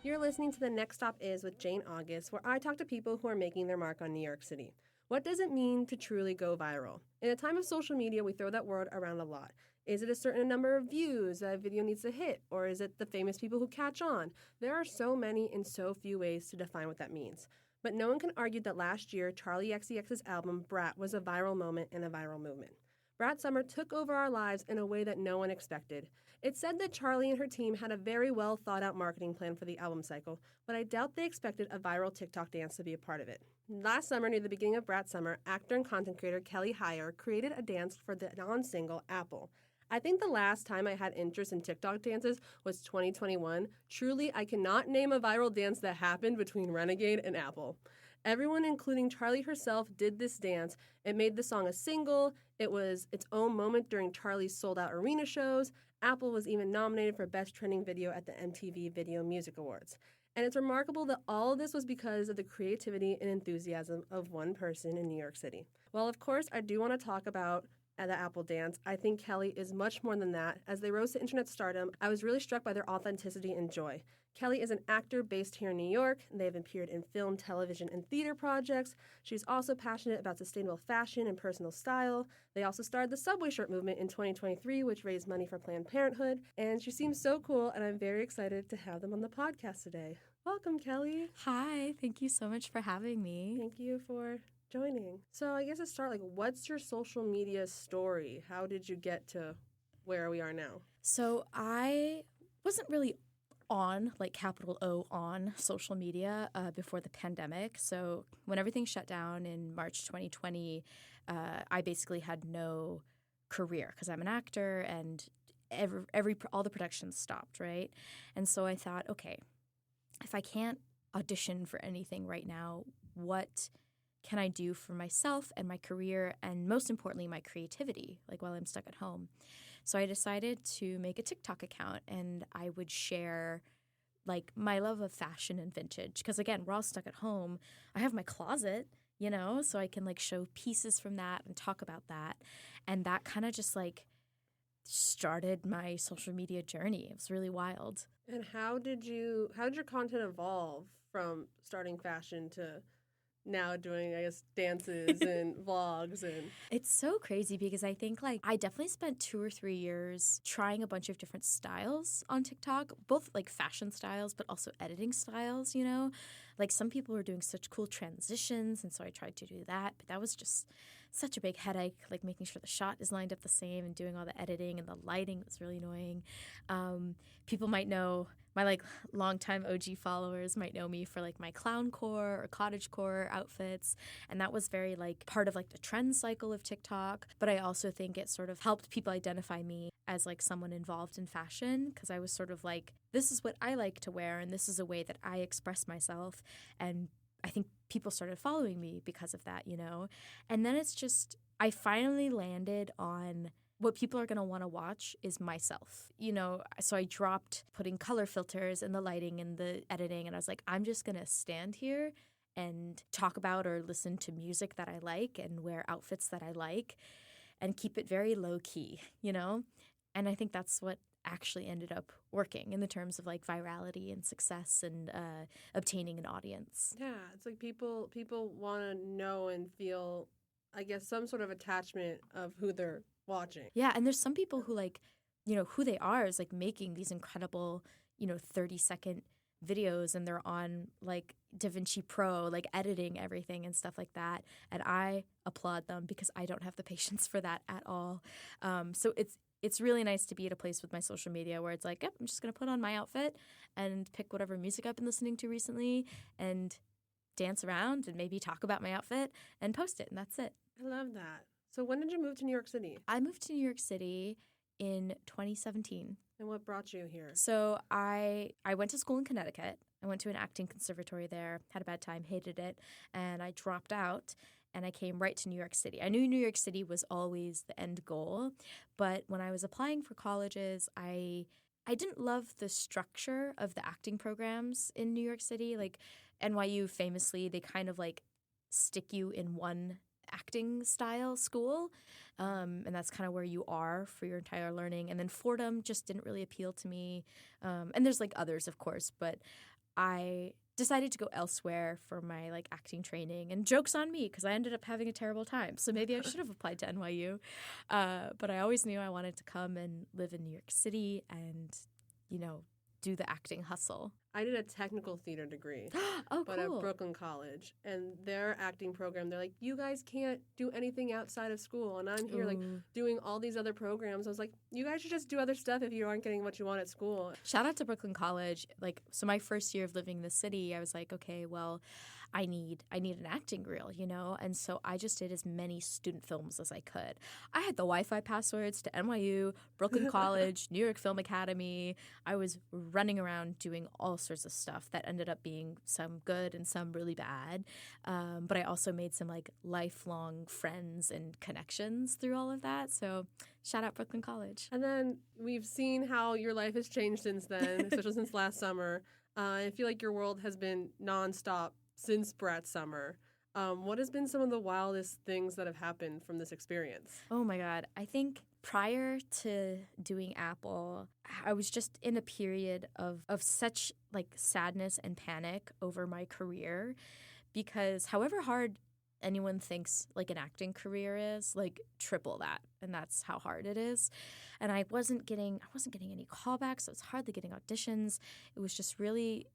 You're listening to The Next Stop Is with Jane August, where I talk to people who are making their mark on New York City. What does it mean to truly go viral? In a time of social media, we throw that word around a lot. Is it a certain number of views that a video needs to hit? Or is it the famous people who catch on? There are so many and so few ways to define what that means. But no one can argue that last year, Charli XCX's album, Brat, was a viral moment and a viral movement. Brat Summer took over our lives in a way that no one expected. It's said that Charli and her team had a very well thought out marketing plan for the album cycle, but I doubt they expected a viral TikTok dance to be a part of it. Last summer, near the beginning of Brat Summer, actor and content creator Kelley Heyer created a dance for the non-single Apple. I think the last time I had interest in TikTok dances was 2021. Truly, I cannot name a viral dance that happened between Renegade and Apple. Everyone, including Charli herself, did this dance. It made the song a single. It was its own moment during Charli's sold-out arena shows. Apple was even nominated for Best Trending Video at the MTV Video Music Awards. And it's remarkable that all of this was because of the creativity and enthusiasm of one person in New York City. Well, of course, I do want to talk about the Apple dance. I think Kelley is much more than that. As they rose to internet stardom, I was really struck by their authenticity and joy. Kelley is an actor based here in New York. They have appeared in film, television, and theater projects. She's also passionate about sustainable fashion and personal style. They also started the Subway shirt movement in 2023, which raised money for Planned Parenthood. And she seems so cool, and I'm very excited to have them on the podcast today. Welcome, Kelley. Hi, thank you so much for having me. Thank you for joining. So I guess to start, what's your social media story? How did you get to where we are now? So I wasn't really on, capital O, on social media before the pandemic. So when everything shut down in March 2020, I basically had no career because I'm an actor and all the productions stopped, right? And so I thought, okay, if I can't audition for anything right now, what can I do for myself and my career and most importantly, my creativity, while I'm stuck at home? So I decided to make a TikTok account and I would share my love of fashion and vintage. Because again, we're all stuck at home. I have my closet, so I can show pieces from that and talk about that. And that kind of just started my social media journey. It was really wild. And how did your content evolve from starting fashion to now doing, I guess, dances and vlogs? And it's so crazy because I think I definitely spent 2 or 3 years trying a bunch of different styles on TikTok, both fashion styles, but also editing styles, some people were doing such cool transitions. And so I tried to do that, but that was just such a big headache, making sure the shot is lined up the same and doing all the editing and the lighting was really annoying. People might know, my longtime OG followers might know me for my clowncore or cottagecore outfits, and that was very part of the trend cycle of TikTok. But I also think it sort of helped people identify me as someone involved in fashion because I was sort of this is what I like to wear and this is a way that I express myself. And I think people started following me because of that, And then it's just I finally landed on what people are going to want to watch is myself, So I dropped putting color filters and the lighting and the editing. And I was I'm just going to stand here and talk about or listen to music that I like and wear outfits that I like and keep it very low key, And I think that's what actually ended up working in the terms of virality and success and obtaining an audience. Yeah, it's people want to know and feel, I guess, some sort of attachment of who they're watching. Yeah, and there's some people who who they are is making these incredible, 30-second videos and they're on DaVinci Pro, editing everything and stuff like that. And I applaud them because I don't have the patience for that at all. So it's really nice to be at a place with my social media where it's yep, I'm just going to put on my outfit and pick whatever music I've been listening to recently and dance around and maybe talk about my outfit and post it. And that's it. I love that. So when did you move to New York City? I moved to New York City in 2017. And what brought you here? So I went to school in Connecticut. I went to an acting conservatory there, had a bad time, hated it, and I dropped out. And I came right to New York City. I knew New York City was always the end goal, but when I was applying for colleges, I didn't love the structure of the acting programs in New York City. NYU famously, they kind of stick you in one acting style school, and that's kind of where you are for your entire learning. And then Fordham just didn't really appeal to me. And there's others, of course, but I decided to go elsewhere for my like acting training, and joke's on me because I ended up having a terrible time. So maybe I should have applied to NYU. But I always knew I wanted to come and live in New York City and, you know, do the acting hustle. I did a technical theater degree, Oh, but at cool. Brooklyn College. And their acting program, they're like, you guys can't do anything outside of school. And I'm here like Ooh. doing all these other programs. I was like, you guys should just do other stuff if you aren't getting what you want at school. Shout out to Brooklyn College. Like, so my first year of living in the city, I was like, okay, well, I need an acting reel, you know? And so I just did as many student films as I could. I had the Wi-Fi passwords to NYU, Brooklyn College, New York Film Academy. I was running around doing all sorts of stuff that ended up being some good and some really bad. But I also made some like lifelong friends and connections through all of that. So shout out Brooklyn College. And then we've seen how your life has changed since then, especially since last summer. I feel like your world has been nonstop since Brat Summer. What has been some of the wildest things that have happened from this experience? Oh my God. I think prior to doing Apple, I was just in a period of such like sadness and panic over my career, because however hard anyone thinks like an acting career is, like triple that, and that's how hard it is. And I wasn't getting any callbacks. I was hardly getting auditions. It was just really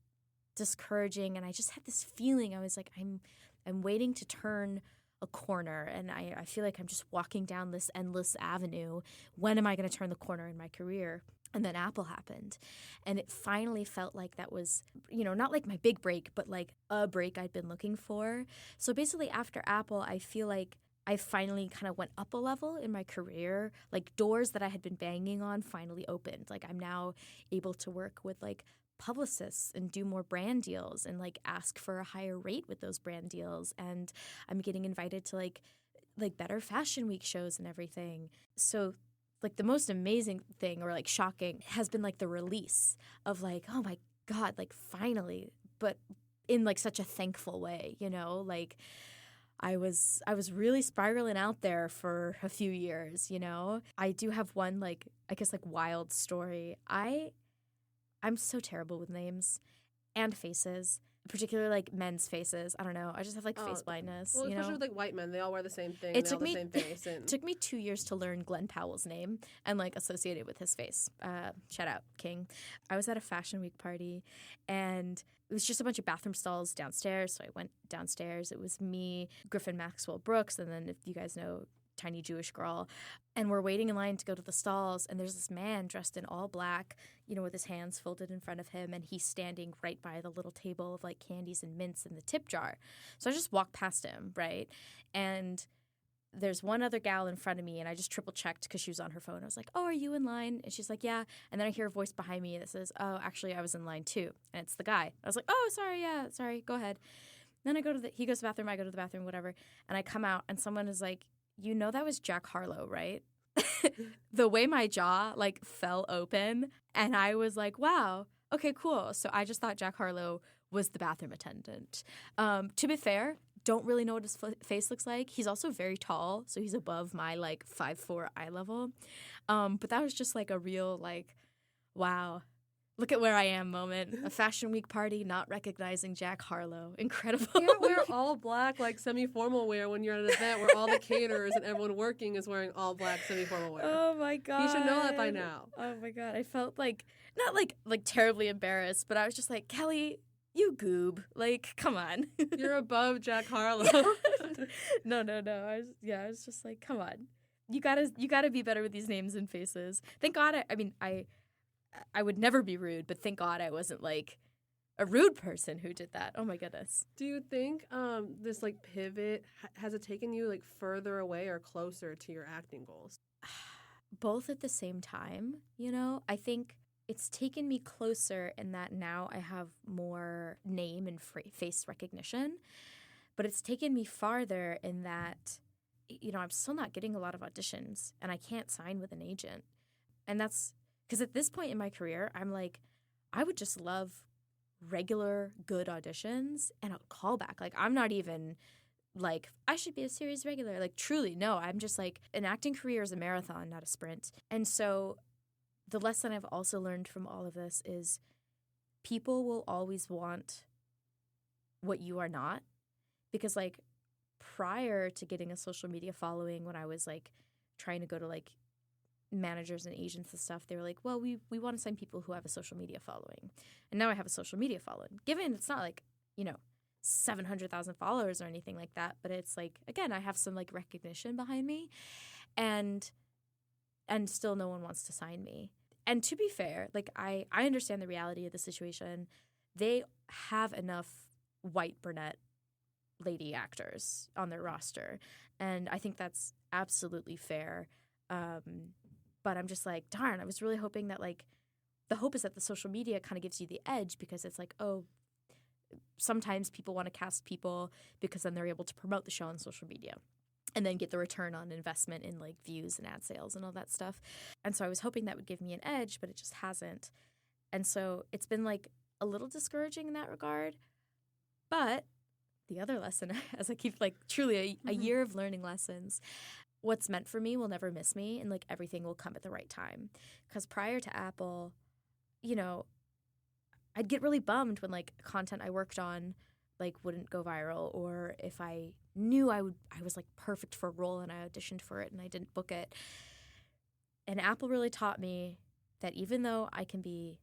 discouraging, and I just had this feeling. I was like, I'm waiting to turn a corner, and I feel like I'm just walking down this endless avenue. When am I going to turn the corner in my career? And then Apple happened, and it finally felt like that was, you know, not like my big break, but like a break I'd been looking for. So basically after Apple, I feel like I finally kind of went up a level in my career. Like doors that I had been banging on finally opened. Like I'm now able to work with like publicists and do more brand deals and like ask for a higher rate with those brand deals. And I'm getting invited to like better Fashion Week shows and everything. So like the most amazing thing, or like shocking, has been like the release of like, oh my God, like finally, but in like such a thankful way, you know, like I was really spiraling out there for a few years, you know. I do have one like, I guess like wild story. I'm so terrible with names and faces, particularly like men's faces. I don't know. I just have like face blindness. Well, you especially know? with like white men, they all wear the same thing. It They all took have the same face. And It took me 2 years to learn Glenn Powell's name and like associate it with his face. Shout out, King. I was at a Fashion Week party, and it was just a bunch of bathroom stalls downstairs. So I went downstairs. It was me, Griffin Maxwell Brooks, and then if you guys know, Tiny Jewish Girl. And we're waiting in line to go to the stalls, and there's this man dressed in all black, you know, with his hands folded in front of him, and he's standing right by the little table of like candies and mints in the tip jar. So I just walked past him, right? And there's one other gal in front of me, and I just triple checked because she was on her phone. I was like, oh, are you in line? And she's like, yeah. And then I hear a voice behind me that says, oh, actually, I was in line too. And it's the guy. I was like, oh, sorry, go ahead. Then he goes to the bathroom, I go to the bathroom, whatever. And I come out, and someone is like, you know that was Jack Harlow, right? The way my jaw like fell open, and I was like, wow, okay, cool. So I just thought Jack Harlow was the bathroom attendant. To be fair, don't really know what his face looks like. He's also very tall, so he's above my like 5'4" eye level. But that was just like a real like, wow, look at where I am moment. A Fashion Week party, not recognizing Jack Harlow. Incredible. you can't wear all black like semi-formal wear when you're at an event where all the caterers and everyone working is wearing all black semi-formal wear. Oh my God. You should know that by now. Oh my God. I felt like, not like terribly embarrassed, but I was just like, Kelley, you goob. Like, come on. You're above Jack Harlow. No. I was just like, come on. You gotta be better with these names and faces. Thank God. I would never be rude, but thank God I wasn't like a rude person who did that. Oh my goodness. Do you think this like pivot has it taken you like further away or closer to your acting goals? Both at the same time, you know. I think it's taken me closer in that now I have more name and face recognition, but it's taken me farther in that, you know, I'm still not getting a lot of auditions, and I can't sign with an agent. And that's because at this point in my career, I'm like, I would just love regular good auditions and a callback. Like, I'm not even like, I should be a series regular. Like, truly, no. I'm just like, an acting career is a marathon, not a sprint. And so the lesson I've also learned from all of this is people will always want what you are not. Because, like, prior to getting a social media following, when I was, like, trying to go to, like, managers and agents and stuff, they were like, well, we want to sign people who have a social media following. And now I have a social media following. Given it's not, like, 700,000 followers or anything like that, but it's, like, again, I have some, like, recognition behind me. And still no one wants to sign me. And to be fair, like, I understand the reality of the situation. They have enough white brunette lady actors on their roster, and I think that's absolutely fair. But I'm just like, darn, I was really hoping that, like, the hope is that the social media kind of gives you the edge, because it's like, oh, sometimes people want to cast people because then they're able to promote the show on social media and then get the return on investment in, like, views and ad sales and all that stuff. And so I was hoping that would give me an edge, but it just hasn't. And so it's been, like, a little discouraging in that regard. But the other lesson, as I keep, like, truly a year of learning lessons, what's meant for me will never miss me, and, like, everything will come at the right time. Because prior to Apple, I'd get really bummed when, like, content I worked on, like, wouldn't go viral, or if I knew I was, like, perfect for a role and I auditioned for it and I didn't book it. And Apple really taught me that even though I can be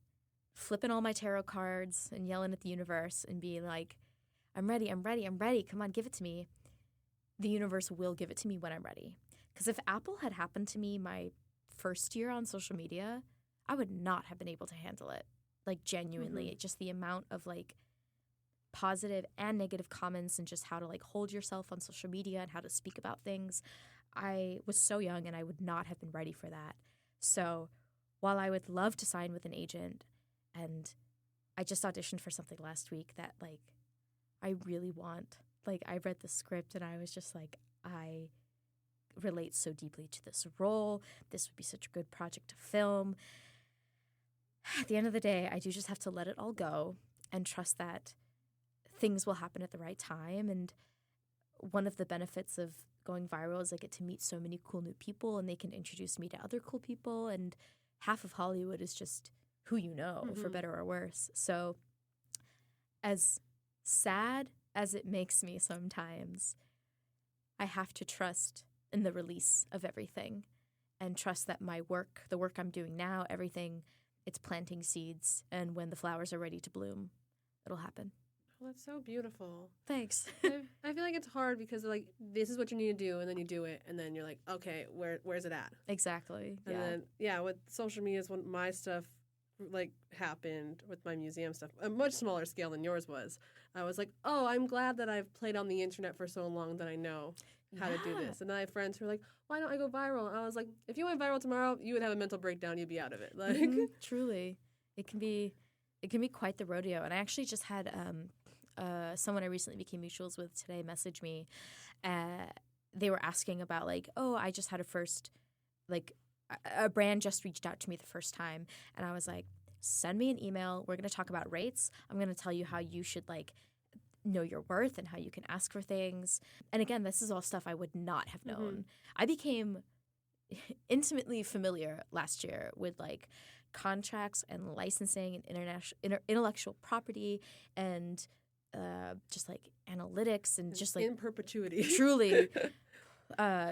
flipping all my tarot cards and yelling at the universe and being like, I'm ready, come on, give it to me, the universe will give it to me when I'm ready. Because if Apple had happened to me my first year on social media, I would not have been able to handle it. Like, genuinely, just the amount of, like, positive and negative comments and just how to, like, hold yourself on social media and how to speak about things. I was so young and I would not have been ready for that. So while I would love to sign with an agent, and I just auditioned for something last week that, like, I really want. Like, I read the script and I was just like, I relate so deeply to this role. This would be such a good project to film. At the end of the day, I do just have to let it all go and trust that things will happen at the right time. And one of the benefits of going viral is I get to meet so many cool new people, and they can introduce me to other cool people. And half of Hollywood is just who you know, for better or worse. So as sad as it makes me sometimes, I have to trust in the release of everything and trust that my work, the work I'm doing now, everything, it's planting seeds. And when the flowers are ready to bloom, it'll happen. Well, that's so beautiful. Thanks. I feel like it's hard because, like, this is what you need to do, and then you do it, and then you're like, okay, where's it at? Exactly. And then, with social media is when my stuff, like, happened with my museum stuff, a much smaller scale than yours was. I was like, oh, I'm glad that I've played on the internet for so long that I know how to do this. And then I have friends who are like, why don't I go viral? And I was like, if you went viral tomorrow, you would have a mental breakdown. You'd be out of it. Like, truly, it can be quite the rodeo. And I actually just had someone I recently became mutuals with today message me. They were asking about, like, oh, I just had a brand just reached out to me the first time. And I was like, send me an email. We're going to talk about rates. I'm going to tell you how you should, like, know your worth and how you can ask for things. And again, this is all stuff I would not have known. I became intimately familiar last year with, like, contracts and licensing and intellectual property and just, like, analytics and just, like, in perpetuity. Truly,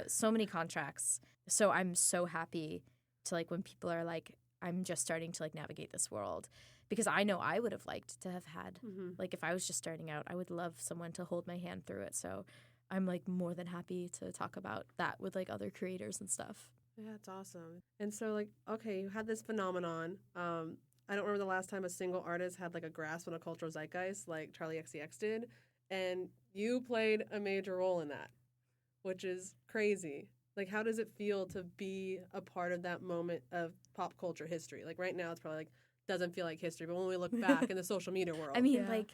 so many contracts. So I'm so happy to, like, when people are like, I'm just starting to, like, navigate this world, because I know I would have liked to have had, like, if I was just starting out, I would love someone to hold my hand through it. So I'm, like, more than happy to talk about that with, like, other creators and stuff. Yeah, it's awesome. And so, like, okay, you had this phenomenon. I don't remember the last time a single artist had, like, a grasp on a cultural zeitgeist like Charli XCX did, and you played a major role in that, which is crazy. Like, how does it feel to be a part of that moment of pop culture history? Like, right now, it's probably, like, doesn't feel like history, but when we look back in the social media world. I mean, like,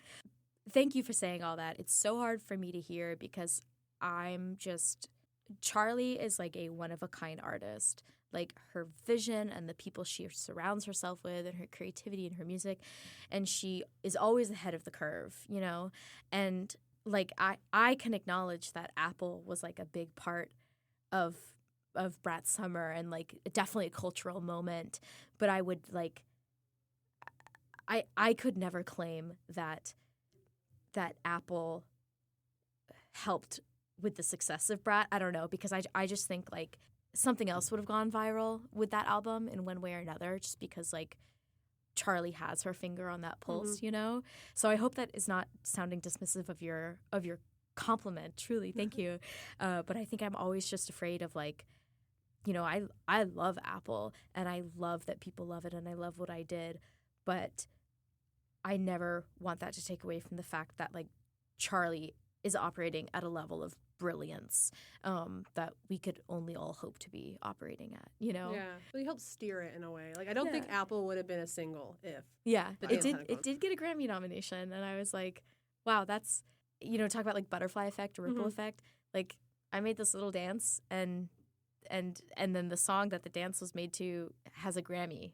thank you for saying all that. It's so hard for me to hear because Charli is, like, a one-of-a-kind artist. Like, her vision and the people she surrounds herself with and her creativity and her music, and she is always ahead of the curve, you know? And, like, I can acknowledge that Apple was, like, a big part of Brat Summer and, like, definitely a cultural moment, but I I could never claim that Apple helped with the success of Brat. I don't know, because I just think like something else would have gone viral with that album in one way or another, just because like Charli has her finger on that pulse, you know? So I hope that is not sounding dismissive of your compliment. Truly, thank you. But I think I'm always just afraid of like, you know, I love Apple and I love that people love it and I love what I did, but I never want that to take away from the fact that like Charli is operating at a level of brilliance that we could only all hope to be operating at, you know? Yeah. But he helped steer it in a way. Like, I don't think Apple would have been a single if. Yeah. It did get a Grammy nomination, and I was like, wow, that's, you know, talk about like butterfly effect or ripple effect. Like, I made this little dance, and then the song that the dance was made to has a Grammy.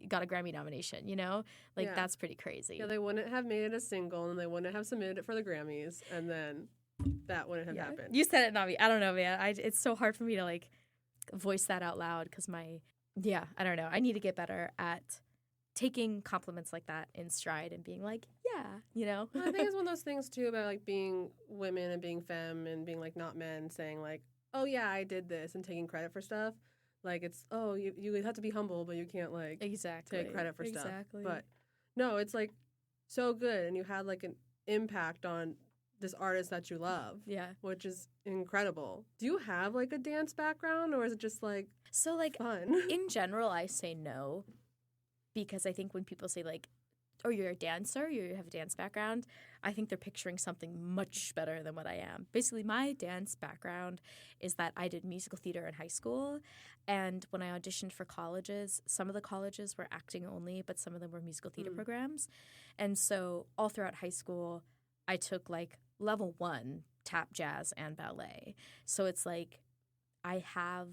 Got a Grammy nomination, you know? Like, that's pretty crazy. Yeah, they wouldn't have made it a single, and they wouldn't have submitted it for the Grammys, and then that wouldn't have happened. You said it, not me. I don't know, man. It's so hard for me to, like, voice that out loud because I don't know. I need to get better at taking compliments like that in stride and being like, yeah, you know? I think it's one of those things, too, about, like, being women and being femme and being, like, not men, saying, like, oh, yeah, I did this, and taking credit for stuff. Like, it's, oh, you have to be humble, but you can't, like, take credit for stuff. But, no, it's, like, so good, and you had, like, an impact on this artist that you love. Yeah. Which is incredible. Do you have, like, a dance background, or is it just, like, so, like, fun? In general, I say no, because I think when people say, like, oh, you're a dancer, you have a dance background, I think they're picturing something much better than what I am. Basically, my dance background is that I did musical theater in high school, and when I auditioned for colleges, some of the colleges were acting only, but some of them were musical theater programs. And so all throughout high school, I took, like, level 1 tap, jazz, and ballet. So it's like I have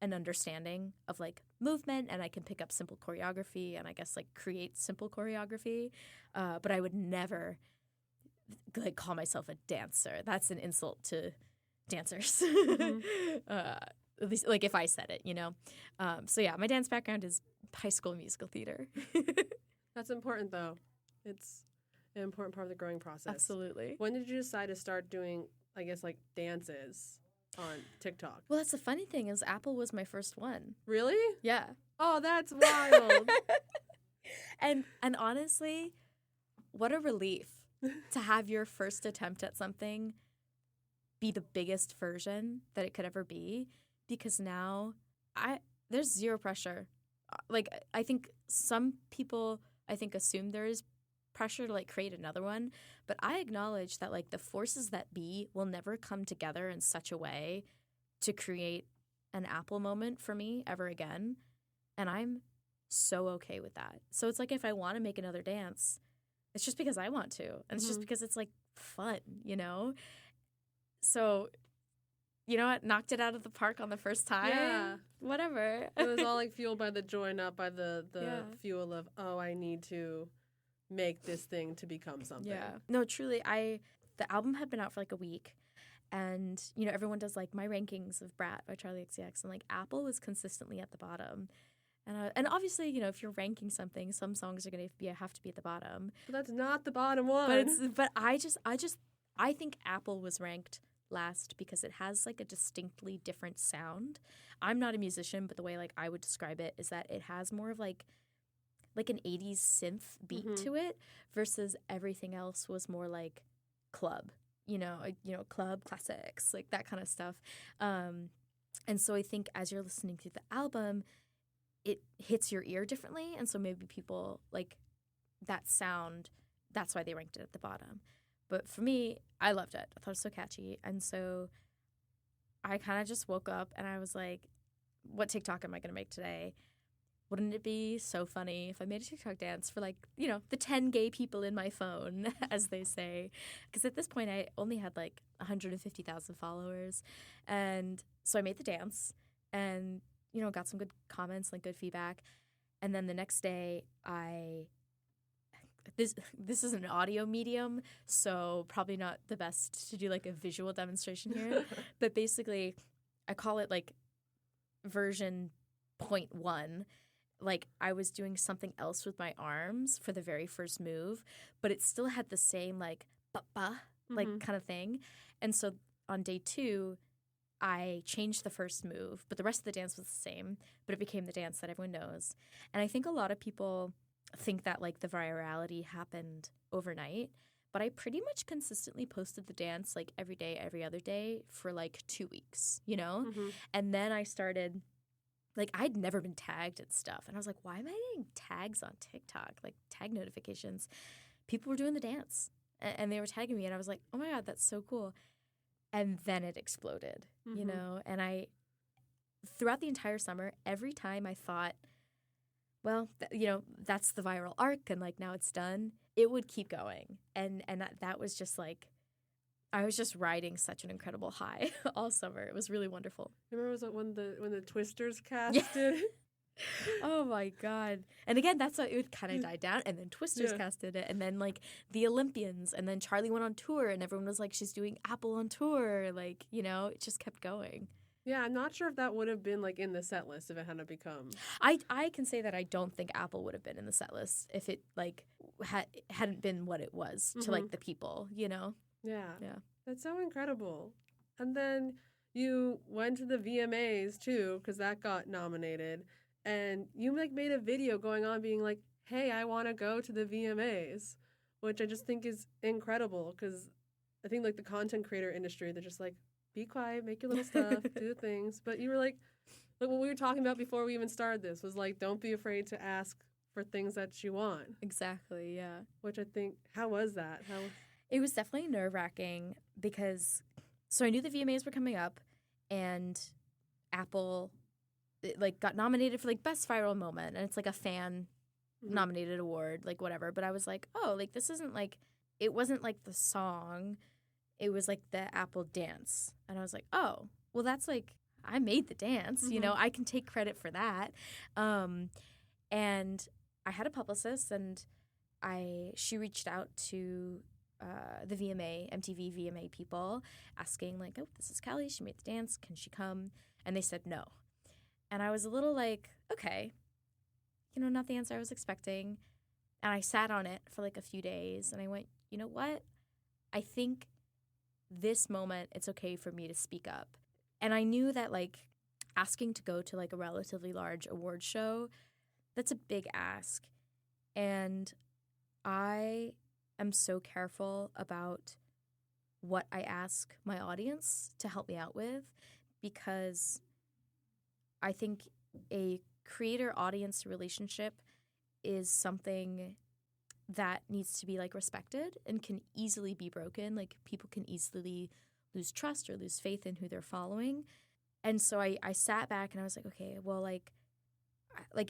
an understanding of, like, movement, and I can pick up simple choreography and I guess, like, create simple choreography. But I would never, like, call myself a dancer. That's an insult to dancers. At least, like, if I said it, you know? So, yeah, my dance background is high school musical theater. That's important, though. It's an important part of the growing process. Absolutely. When did you decide to start doing, I guess, like, dances on TikTok? Well, that's the funny thing is Apple was my first one. Really? Yeah. Oh, that's wild. And honestly, what a relief to have your first attempt at something be the biggest version that it could ever be, because now there's zero pressure. Like, I think some people, assume there is pressure to, like, create another one, but I acknowledge that, like, the forces that be will never come together in such a way to create an Apple moment for me ever again, and I'm so okay with that. So it's like, if I want to make another dance, it's just because I want to, and it's just because it's, like, fun, you know? So, you know what? Knocked it out of the park on the first time. Yeah. Whatever. It was all, like, fueled by the joy, not by the fuel of, oh, I need to make this thing to become something. Yeah. No, truly, the album had been out for, like, a week, and, you know, everyone does, like, my rankings of Brat by Charli XCX, and, like, Apple was consistently at the bottom. And obviously, you know, if you're ranking something, some songs are going to have to be at the bottom. But that's not the bottom one. But I think Apple was ranked last because it has, like, a distinctly different sound. I'm not a musician, but the way, like, I would describe it is that it has more of, like an 80s synth beat to it, versus everything else was more like club, you know, club classics, like that kind of stuff. And so I think as you're listening through the album, it hits your ear differently. And so maybe people like that sound, that's why they ranked it at the bottom. But for me, I loved it. I thought it was so catchy. And so I kind of just woke up and I was like, what TikTok am I going to make today? Wouldn't it be so funny if I made a TikTok dance for, like, you know, the 10 gay people in my phone, as they say? Because at this point, I only had, like, 150,000 followers. And so I made the dance and, you know, got some good comments, like, good feedback. And then the next day, this is an audio medium, so probably not the best to do, like, a visual demonstration here. But basically, I call it, like, version 0.1. like I was doing something else with my arms for the very first move, but it still had the same like ba like kind of thing. And so on day 2, I changed the first move, but the rest of the dance was the same, but it became the dance that everyone knows. And I think a lot of people think that like the virality happened overnight, but I pretty much consistently posted the dance like every day, every other day for like 2 weeks, you know? And then I started, like I'd never been tagged and stuff. And I was like, why am I getting tags on TikTok? Like tag notifications. People were doing the dance and they were tagging me and I was like, oh my God, that's so cool. And then it exploded, you know? And throughout the entire summer, every time I thought, well, you know, that's the viral arc and like now it's done, it would keep going. And that was just like, I was just riding such an incredible high all summer. It was really wonderful. Remember it was when the Twisters casted? Oh my God. And again, that's what it would kind of die down. And then Twisters casted it. And then like the Olympians. And then Charli went on tour and everyone was like, she's doing Apple on tour. Like, you know, it just kept going. Yeah, I'm not sure if that would have been like in the set list if it hadn't become. I can say that I don't think Apple would have been in the set list if it like hadn't been what it was to like the people, you know? Yeah. Yeah. That's so incredible. And then you went to the VMAs too, because that got nominated. And you like made a video going on being like, hey, I want to go to the VMAs, which I just think is incredible because I think like the content creator industry, they're just like, be quiet, make your little stuff, do things. But you were like what we were talking about before we even started this was like, don't be afraid to ask for things that you want. Exactly, yeah. Which I think, how was that? It was definitely nerve-wracking because, so I knew the VMAs were coming up and Apple like got nominated for like best viral moment and it's like a fan nominated award, like whatever. But I was like, oh, like this isn't like, it wasn't like the song, it was like the Apple dance. And I was like, oh, well that's like, I made the dance, you know, I can take credit for that. And I had a publicist and she reached out to the MTV VMA people asking like, oh, this is Kelley, she made the dance, can she come? And they said no. And I was a little like, okay, you know, not the answer I was expecting. And I sat on it for like a few days and I went, you know what? I think this moment, it's okay for me to speak up. And I knew that like asking to go to like a relatively large award show, that's a big ask. And I am so careful about what I ask my audience to help me out with because I think a creator-audience relationship is something that needs to be like respected and can easily be broken. Like people can easily lose trust or lose faith in who they're following. And so I sat back and I was like, okay, well, like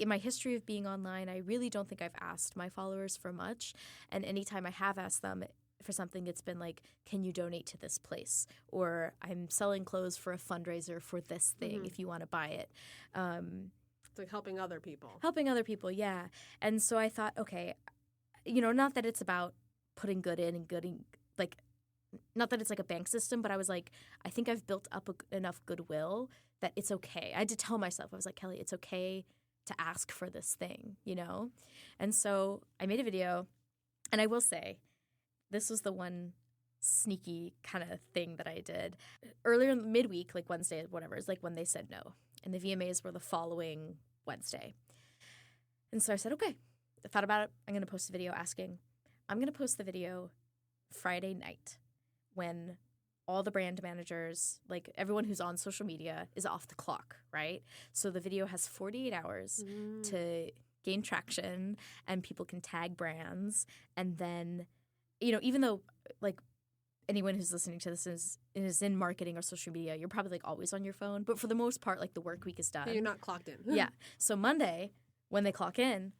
in my history of being online, I really don't think I've asked my followers for much. And anytime I have asked them for something, it's been like, can you donate to this place? Or I'm selling clothes for a fundraiser for this thing if you want to buy it. It's like helping other people. Helping other people, yeah. And so I thought, okay, you know, not that it's about putting good in and gooding, like, not that it's like a bank system, but I was like, I think I've built up enough goodwill that it's okay. I had to tell myself, I was like, Kelley, it's okay to ask for this thing, you know? And so I made a video, and I will say, this was the one sneaky kind of thing that I did. Earlier in midweek, like Wednesday, whatever, is like when they said no. And the VMAs were the following Wednesday. And so I said, okay, I thought about it. I'm going to post a video asking. I'm going to post the video Friday night when all the brand managers, like everyone who's on social media, is off the clock, right? So the video has 48 hours to gain traction and people can tag brands. And then, you know, even though like anyone who's listening to this is in marketing or social media, you're probably like always on your phone. But for the most part, like the work week is done. You're not clocked in. Yeah. So Monday, when they clock in,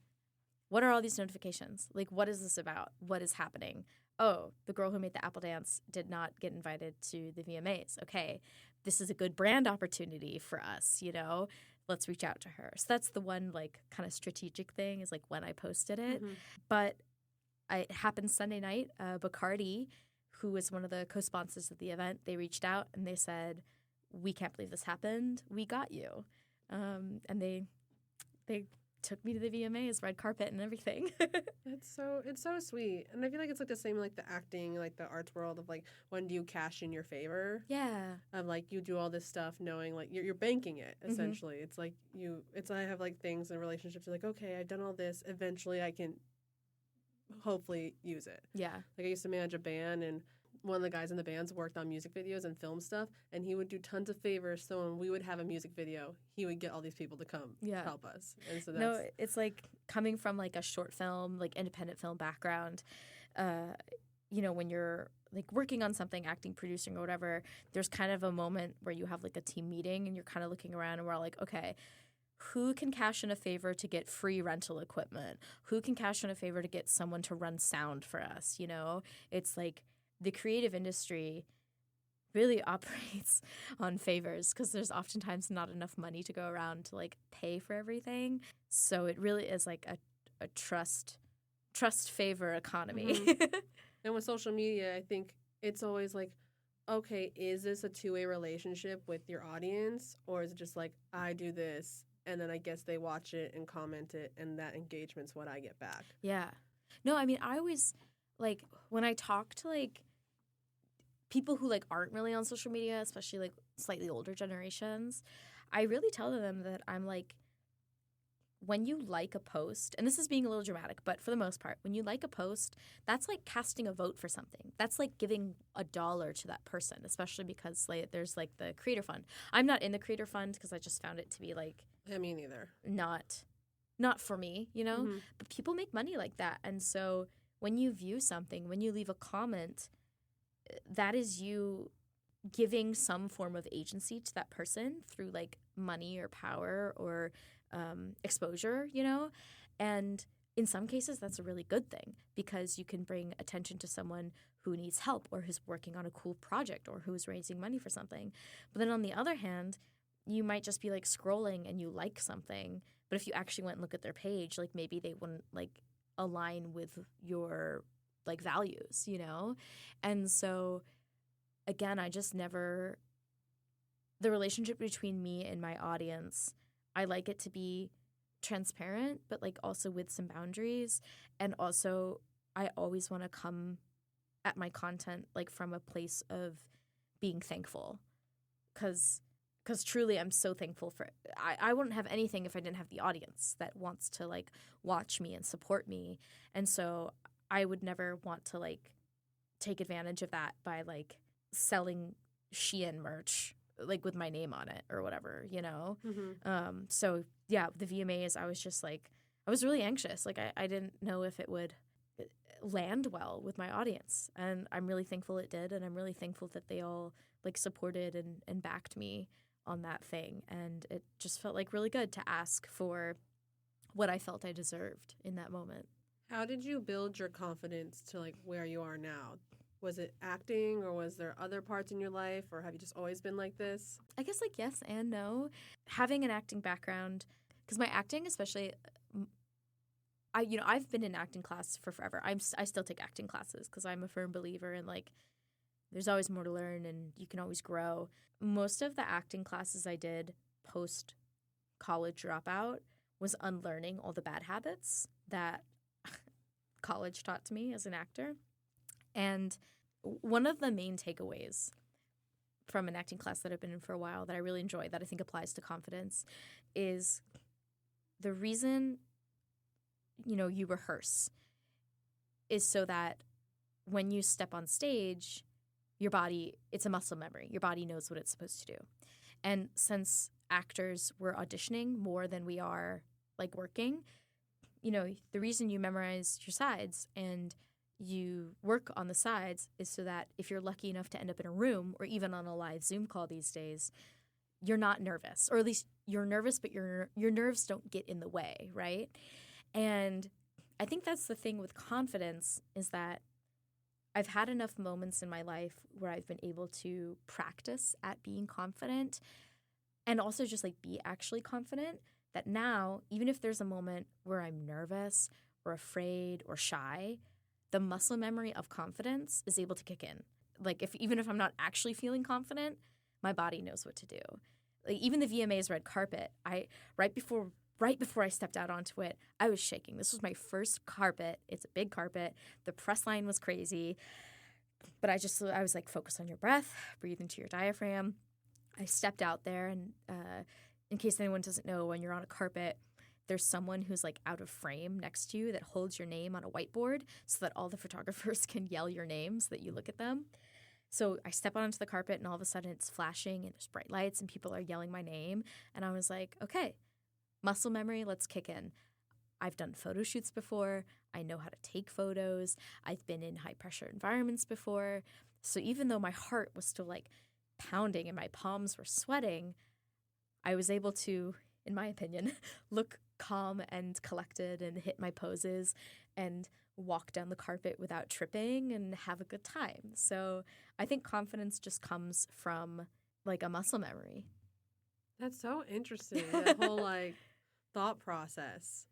what are all these notifications? Like, what is this about? What is happening? Oh, the girl who made the Apple dance did not get invited to the VMAs. Okay, this is a good brand opportunity for us, you know? Let's reach out to her. So that's the one, like, kind of strategic thing is, like, when I posted it. But it happened Sunday night. Bacardi, who was one of the co-sponsors of the event, they reached out and they said, we can't believe this happened. We got you. And they took me to the VMAs, red carpet and everything. It's so sweet. And I feel like it's like the same like the acting, like the arts world of like when do you cash in your favor? Yeah. Of like you do all this stuff knowing like you're banking it essentially. It's like I have like things in relationships like, okay, I've done all this, eventually I can hopefully use it. Yeah. Like I used to manage a band, and one of the guys in the bands worked on music videos and film stuff, and he would do tons of favors. So when we would have a music video, he would get all these people to come help us. And so no, it's like coming from like a short film, like independent film background, when you're like working on something, acting, producing, or whatever, there's kind of a moment where you have like a team meeting and you're kind of looking around and we're all like, okay, who can cash in a favor to get free rental equipment? Who can cash in a favor to get someone to run sound for us? It's like the creative industry really operates on favors because there's oftentimes not enough money to go around to like pay for everything. So it really is like a trust favor economy. Mm-hmm. And with social media, I think it's always like, okay, is this a two-way relationship with your audience, or is it just like I do this and then I guess they watch it and comment it and that engagement's what I get back? Yeah. No, I mean, I always like when I talk to like people who like aren't really on social media, especially like slightly older generations, I really tell them that I'm like, when you like a post, and this is being a little dramatic, but for the most part, when you like a post, that's like casting a vote for something. That's like giving $1 to that person, especially because like there's like the creator fund. I'm not in the creator fund because I just found it to be like me neither. Not for me, Mm-hmm. But people make money like that. And so when you view something, when you leave a comment, that is you giving some form of agency to that person through like money or power or exposure, and in some cases that's a really good thing because you can bring attention to someone who needs help or who's working on a cool project or who's raising money for something. But then on the other hand, you might just be like scrolling and you like something, but if you actually went and look at their page, like maybe they wouldn't like align with your like values, And so again, I just never, the relationship between me and my audience, I like it to be transparent, but like also with some boundaries. And also I always want to come at my content like from a place of being thankful because truly I'm so thankful for I wouldn't have anything if I didn't have the audience that wants to like watch me and support me. And so I would never want to like take advantage of that by like selling Shein merch like with my name on it or whatever, Mm-hmm. So yeah, the VMAs, I was just like, I was really anxious. Like I didn't know if it would land well with my audience, and I'm really thankful it did, and I'm really thankful that they all like supported and backed me on that thing, and it just felt like really good to ask for what I felt I deserved in that moment. How did you build your confidence to like where you are now? Was it acting, or was there other parts in your life, or have you just always been like this? I guess like yes and no. Having an acting background, because my acting, especially, I've been in acting class for forever. I still take acting classes because I'm a firm believer in like there's always more to learn and you can always grow. Most of the acting classes I did post college dropout was unlearning all the bad habits that college taught to me as an actor. And one of the main takeaways from an acting class that I've been in for a while that I really enjoy, that I think applies to confidence, is the reason, you rehearse is so that when you step on stage, your body, it's a muscle memory. Your body knows what it's supposed to do. And since actors were auditioning more than we are like working, the reason you memorize your sides and you work on the sides is so that if you're lucky enough to end up in a room or even on a live Zoom call these days, you're not nervous, or at least you're nervous, but your nerves don't get in the way, right? And I think that's the thing with confidence is that I've had enough moments in my life where I've been able to practice at being confident and also just like be actually confident that now, even if there's a moment where I'm nervous or afraid or shy, the muscle memory of confidence is able to kick in. Like even if I'm not actually feeling confident, my body knows what to do. Like even the VMA's red carpet, right before right before I stepped out onto it, I was shaking. This was my first carpet. It's a big carpet. The press line was crazy. But I was like, focus on your breath, breathe into your diaphragm. I stepped out there, and in case anyone doesn't know, when you're on a carpet, there's someone who's like out of frame next to you that holds your name on a whiteboard so that all the photographers can yell your name so that you look at them. So I step onto the carpet, and all of a sudden it's flashing and there's bright lights and people are yelling my name. And I was like, okay, muscle memory, let's kick in. I've done photo shoots before. I know how to take photos. I've been in high pressure environments before. So even though my heart was still like pounding and my palms were sweating, I was able to, in my opinion, look calm and collected and hit my poses and walk down the carpet without tripping and have a good time. So I think confidence just comes from like a muscle memory. That's so interesting, that whole like thought process.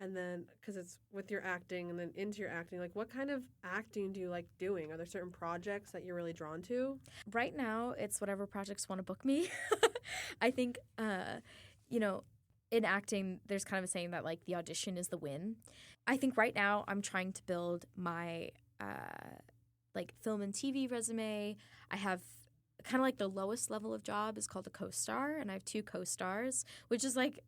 And then, because it's with your acting and then into your acting, like what kind of acting do you like doing? Are there certain projects that you're really drawn to? Right now, it's whatever projects want to book me. I think, in acting, there's kind of a saying that like the audition is the win. I think right now I'm trying to build my like film and TV resume. I have kind of like the lowest level of job is called a co-star, and I have 2 co-stars, which is like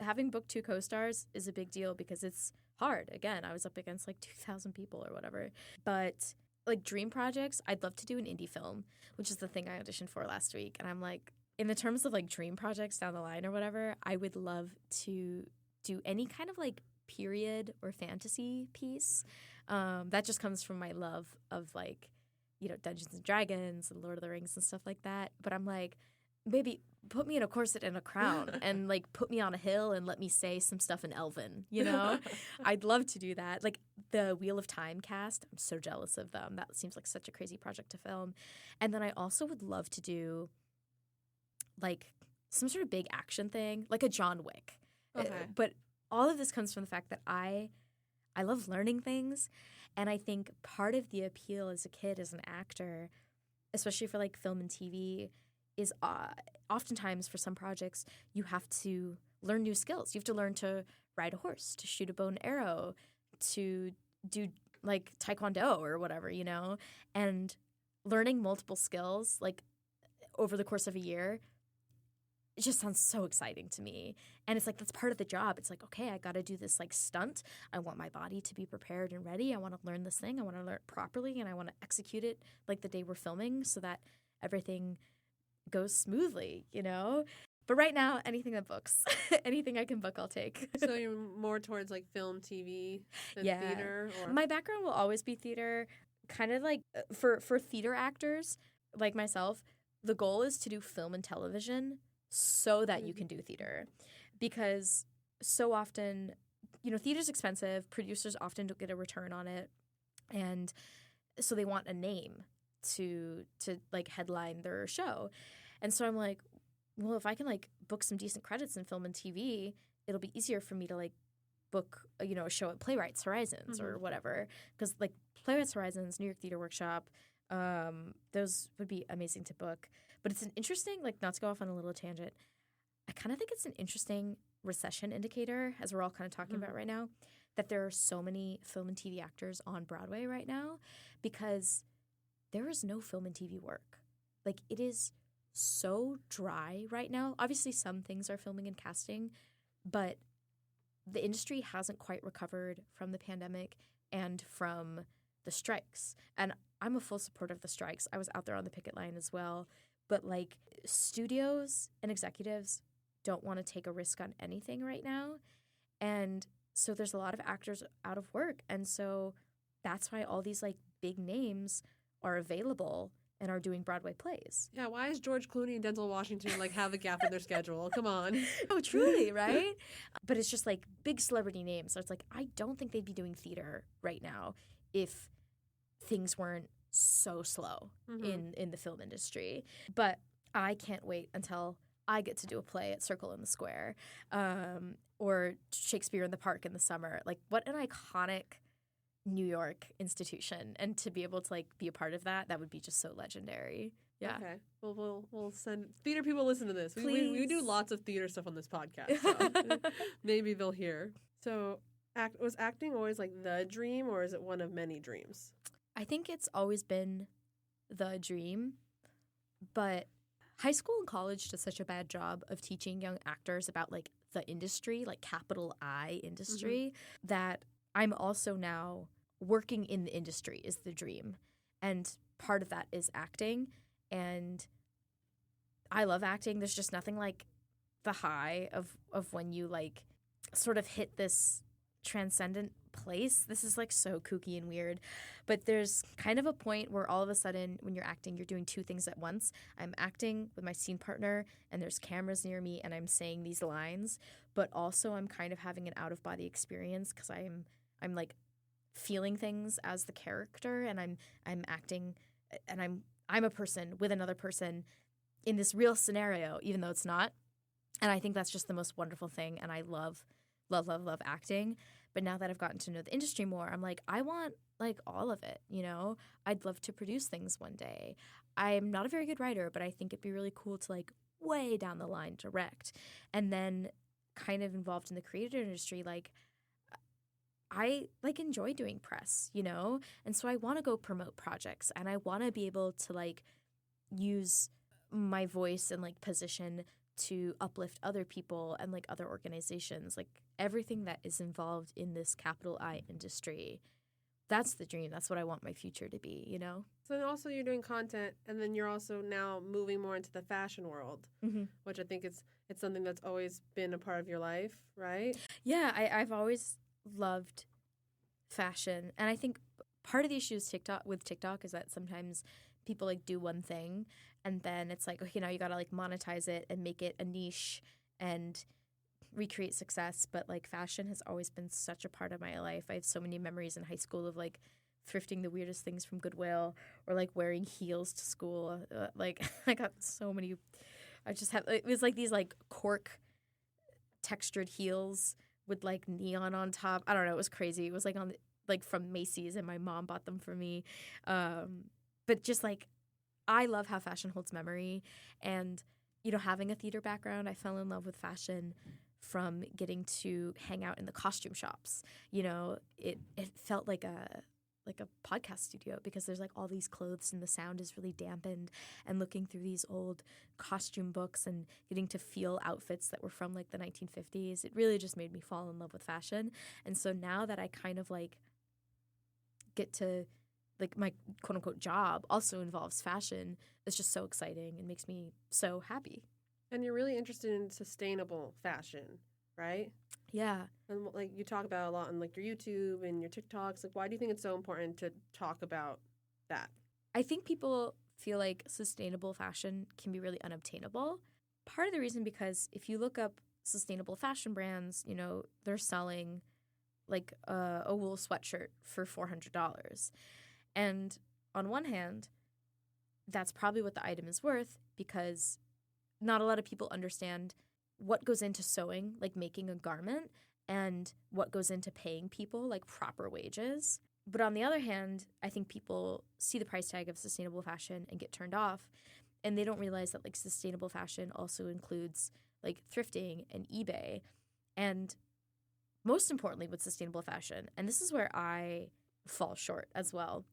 having booked 2 co-stars is a big deal because it's hard. Again, I was up against like 2,000 people or whatever. But like dream projects, I'd love to do an indie film, which is the thing I auditioned for last week. And I'm like, in the terms of like dream projects down the line or whatever, I would love to do any kind of like period or fantasy piece. That just comes from my love of like, Dungeons and Dragons and Lord of the Rings and stuff like that. But I'm like, maybe put me in a corset and a crown and like put me on a hill and let me say some stuff in Elven, I'd love to do that. Like the Wheel of Time cast, I'm so jealous of them. That seems like such a crazy project to film. And then I also would love to do like some sort of big action thing, like a John Wick. Okay. But all of this comes from the fact that I love learning things. And I think part of the appeal as a kid, as an actor, especially for like film and TV, is oftentimes for some projects, you have to learn new skills. You have to learn to ride a horse, to shoot a bow and arrow, to do like taekwondo or whatever, and learning multiple skills like over the course of a year. It just sounds so exciting to me. And it's like, that's part of the job. It's like, okay, I got to do this like stunt. I want my body to be prepared and ready. I want to learn this thing. I want to learn it properly, and I want to execute it like the day we're filming so that everything goes smoothly, But right now, anything that books, anything I can book, I'll take. So you're more towards like film, TV than theater? Or? My background will always be theater. Kind of like for theater actors like myself, the goal is to do film and television so that you can do theater. Because so often, theater's expensive. Producers often don't get a return on it. And so they want a name to like headline their show. And so I'm like, well, if I can like book some decent credits in film and TV, it'll be easier for me to like book, a show at Playwrights Horizons or whatever. Because like Playwrights Horizons, New York Theater Workshop, those would be amazing to book. But it's an interesting, like not to go off on a little tangent, I kind of think it's an interesting recession indicator, as we're all kind of talking about right now, that there are so many film and TV actors on Broadway right now because there is no film and TV work. Like it is so dry right now. Obviously, some things are filming and casting, but the industry hasn't quite recovered from the pandemic and from the strikes. And I'm a full supporter of the strikes. I was out there on the picket line as well. But like studios and executives don't want to take a risk on anything right now. And so there's a lot of actors out of work. And so that's why all these like big names are available and are doing Broadway plays. Yeah, why is George Clooney and Denzel Washington like have a gap in their schedule? Come on. Oh, truly, right? But it's just like big celebrity names. So it's like, I don't think they'd be doing theater right now if things weren't so slow in the film industry. But I can't wait until I get to do a play at Circle in the Square or Shakespeare in the Park in the summer. Like, what an iconic New York institution. And to be able to like be a part of that would be just so legendary. Yeah. Okay. Well, we'll send theater people listen to this. We do Please. lots of theater stuff on this podcast, so maybe they'll hear. So, was acting always like the dream, or is it one of many dreams? I think it's always been the dream, but high school and college does such a bad job of teaching young actors about like the industry, like capital I industry, that I'm also now working in the industry is the dream. And part of that is acting. And I love acting. There's just nothing like the high of when you like sort of hit this transcendent place. This is like so kooky and weird, but there's kind of a point where all of a sudden when you're acting, you're doing two things at once. I'm acting with my scene partner and there's cameras near me and I'm saying these lines, but also I'm kind of having an out-of-body experience because I'm like feeling things as the character, and I'm acting, and I'm a person with another person in this real scenario, even though it's not. And I think that's just the most wonderful thing. And I love acting. But now that I've gotten to know the industry more, I'm like, I want like all of it, you know? I'd love to produce things one day. I'm not a very good writer, but I think it'd be really cool to like way down the line direct. And then kind of involved in the creative industry, like I like enjoy doing press, you know? And so I want to go promote projects, and I want to be able to like use my voice and like position to uplift other people and like other organizations, like everything that is involved in this capital I industry. That's the dream. That's what I want my future to be, you know? So then also you're doing content, and then you're also now moving more into the fashion world, which I think it's something that's always been a part of your life, right? Yeah, I've always loved fashion. And I think part of the issue with TikTok is that sometimes people like do one thing and then it's like, okay, now you got to like monetize it and make it a niche and recreate success. But like fashion has always been such a part of my life. I have so many memories in high school of like thrifting the weirdest things from Goodwill or like wearing heels to school. Like I got so many. It was like these like cork textured heels with like neon on top. I don't know. It was crazy. It was like from Macy's, and my mom bought them for me. But just like, I love how fashion holds memory. And, you know, having a theater background, I fell in love with fashion from getting to hang out in the costume shops. You know, it felt like a podcast studio because there's like all these clothes and the sound is really dampened, and looking through these old costume books and getting to feel outfits that were from like the 1950s. It really just made me fall in love with fashion. And so now that I kind of like get to like my quote unquote job also involves fashion, it's just so exciting and makes me so happy. And you're really interested in sustainable fashion, right? Yeah. And like you talk about a lot on like your YouTube and your TikToks. Like, why do you think it's so important to talk about that? I think people feel like sustainable fashion can be really unobtainable. Part of the reason because if you look up sustainable fashion brands, you know, they're selling like a wool sweatshirt for $400. And on one hand, that's probably what the item is worth because not a lot of people understand what goes into sewing, like making a garment, and what goes into paying people like proper wages. But on the other hand, I think people see the price tag of sustainable fashion and get turned off, and they don't realize that like sustainable fashion also includes like thrifting and eBay. And most importantly with sustainable fashion, and this is where I fall short as well,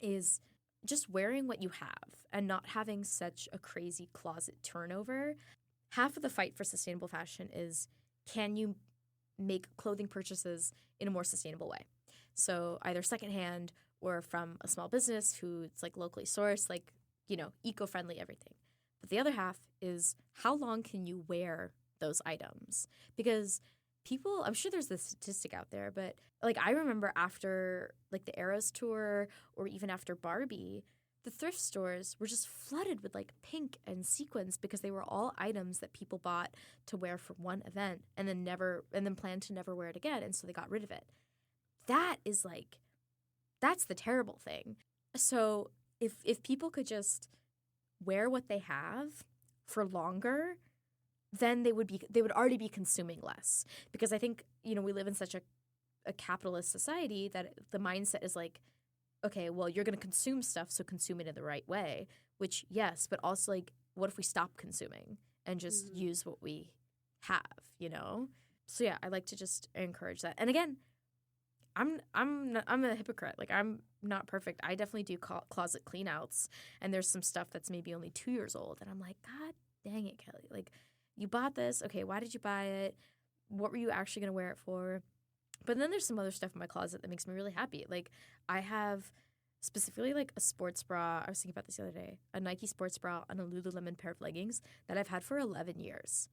is just wearing what you have and not having such a crazy closet turnover. Half of the fight for sustainable fashion is, can you make clothing purchases in a more sustainable way? So either secondhand or from a small business who's like locally sourced, like, you know, eco-friendly, everything. But the other half is, how long can you wear those items? Because people, I'm sure there's this statistic out there, but like I remember after like the Eras tour or even after Barbie, the thrift stores were just flooded with like pink and sequins because they were all items that people bought to wear for one event and then planned to never wear it again. And so they got rid of it. That is like, that's the terrible thing. So if people could just wear what they have for longer, then they would already be consuming less. Because I think, you know, we live in such a capitalist society that the mindset is like, okay, well, you're going to consume stuff, so consume it in the right way, which yes, but also like what if we stop consuming and just use what we have, you know? So yeah, I like to just encourage that. And again, I'm a hypocrite. Like, I'm not perfect. I definitely do closet clean outs, and there's some stuff that's maybe only 2 years old, and I'm like, God dang it, Kelley. Like, you bought this. Okay, why did you buy it? What were you actually going to wear it for? But then there's some other stuff in my closet that makes me really happy. Like, I have specifically like a sports bra. I was thinking about this the other day. A Nike sports bra and a Lululemon pair of leggings that I've had for 11 years.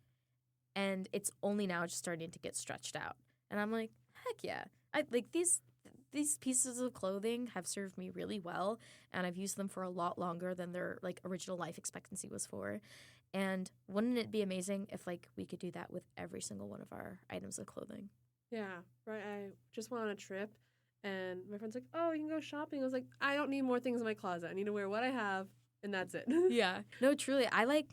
And it's only now just starting to get stretched out. And I'm like, heck yeah. I like these pieces of clothing have served me really well, and I've used them for a lot longer than their like original life expectancy was for. And wouldn't it be amazing if like we could do that with every single one of our items of clothing? Yeah, right. I just went on a trip, and my friend's like, "Oh, you can go shopping." I was like, "I don't need more things in my closet. I need to wear what I have, and that's it." Yeah. No, truly. I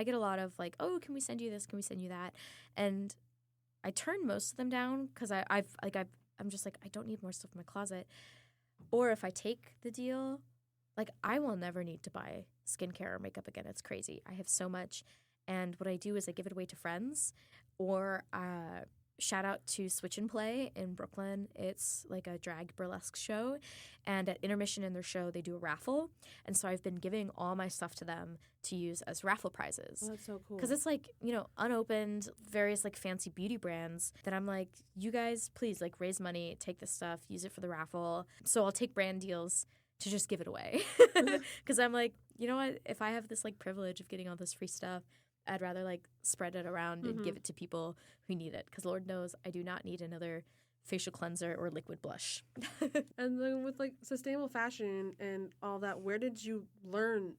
get a lot of like, "Oh, can we send you this? Can we send you that?" And I turn most of them down because I'm just like, I don't need more stuff in my closet. Or if I take the deal, like, I will never need to buy skincare or makeup again. It's crazy. I have so much. And what I do is I give it away to friends, or shout out to Switch and Play in Brooklyn. It's like a drag burlesque show. And at intermission in their show, they do a raffle. And so I've been giving all my stuff to them to use as raffle prizes. Oh, that's so cool. Because it's like, you know, unopened, various like fancy beauty brands that I'm like, you guys, please like raise money, take this stuff, use it for the raffle. So I'll take brand deals to just give it away. Because I'm like, you know what? If I have this like privilege of getting all this free stuff, I'd rather like spread it around and give it to people who need it. Because Lord knows I do not need another facial cleanser or liquid blush. And then with like sustainable fashion and all that, where did you learn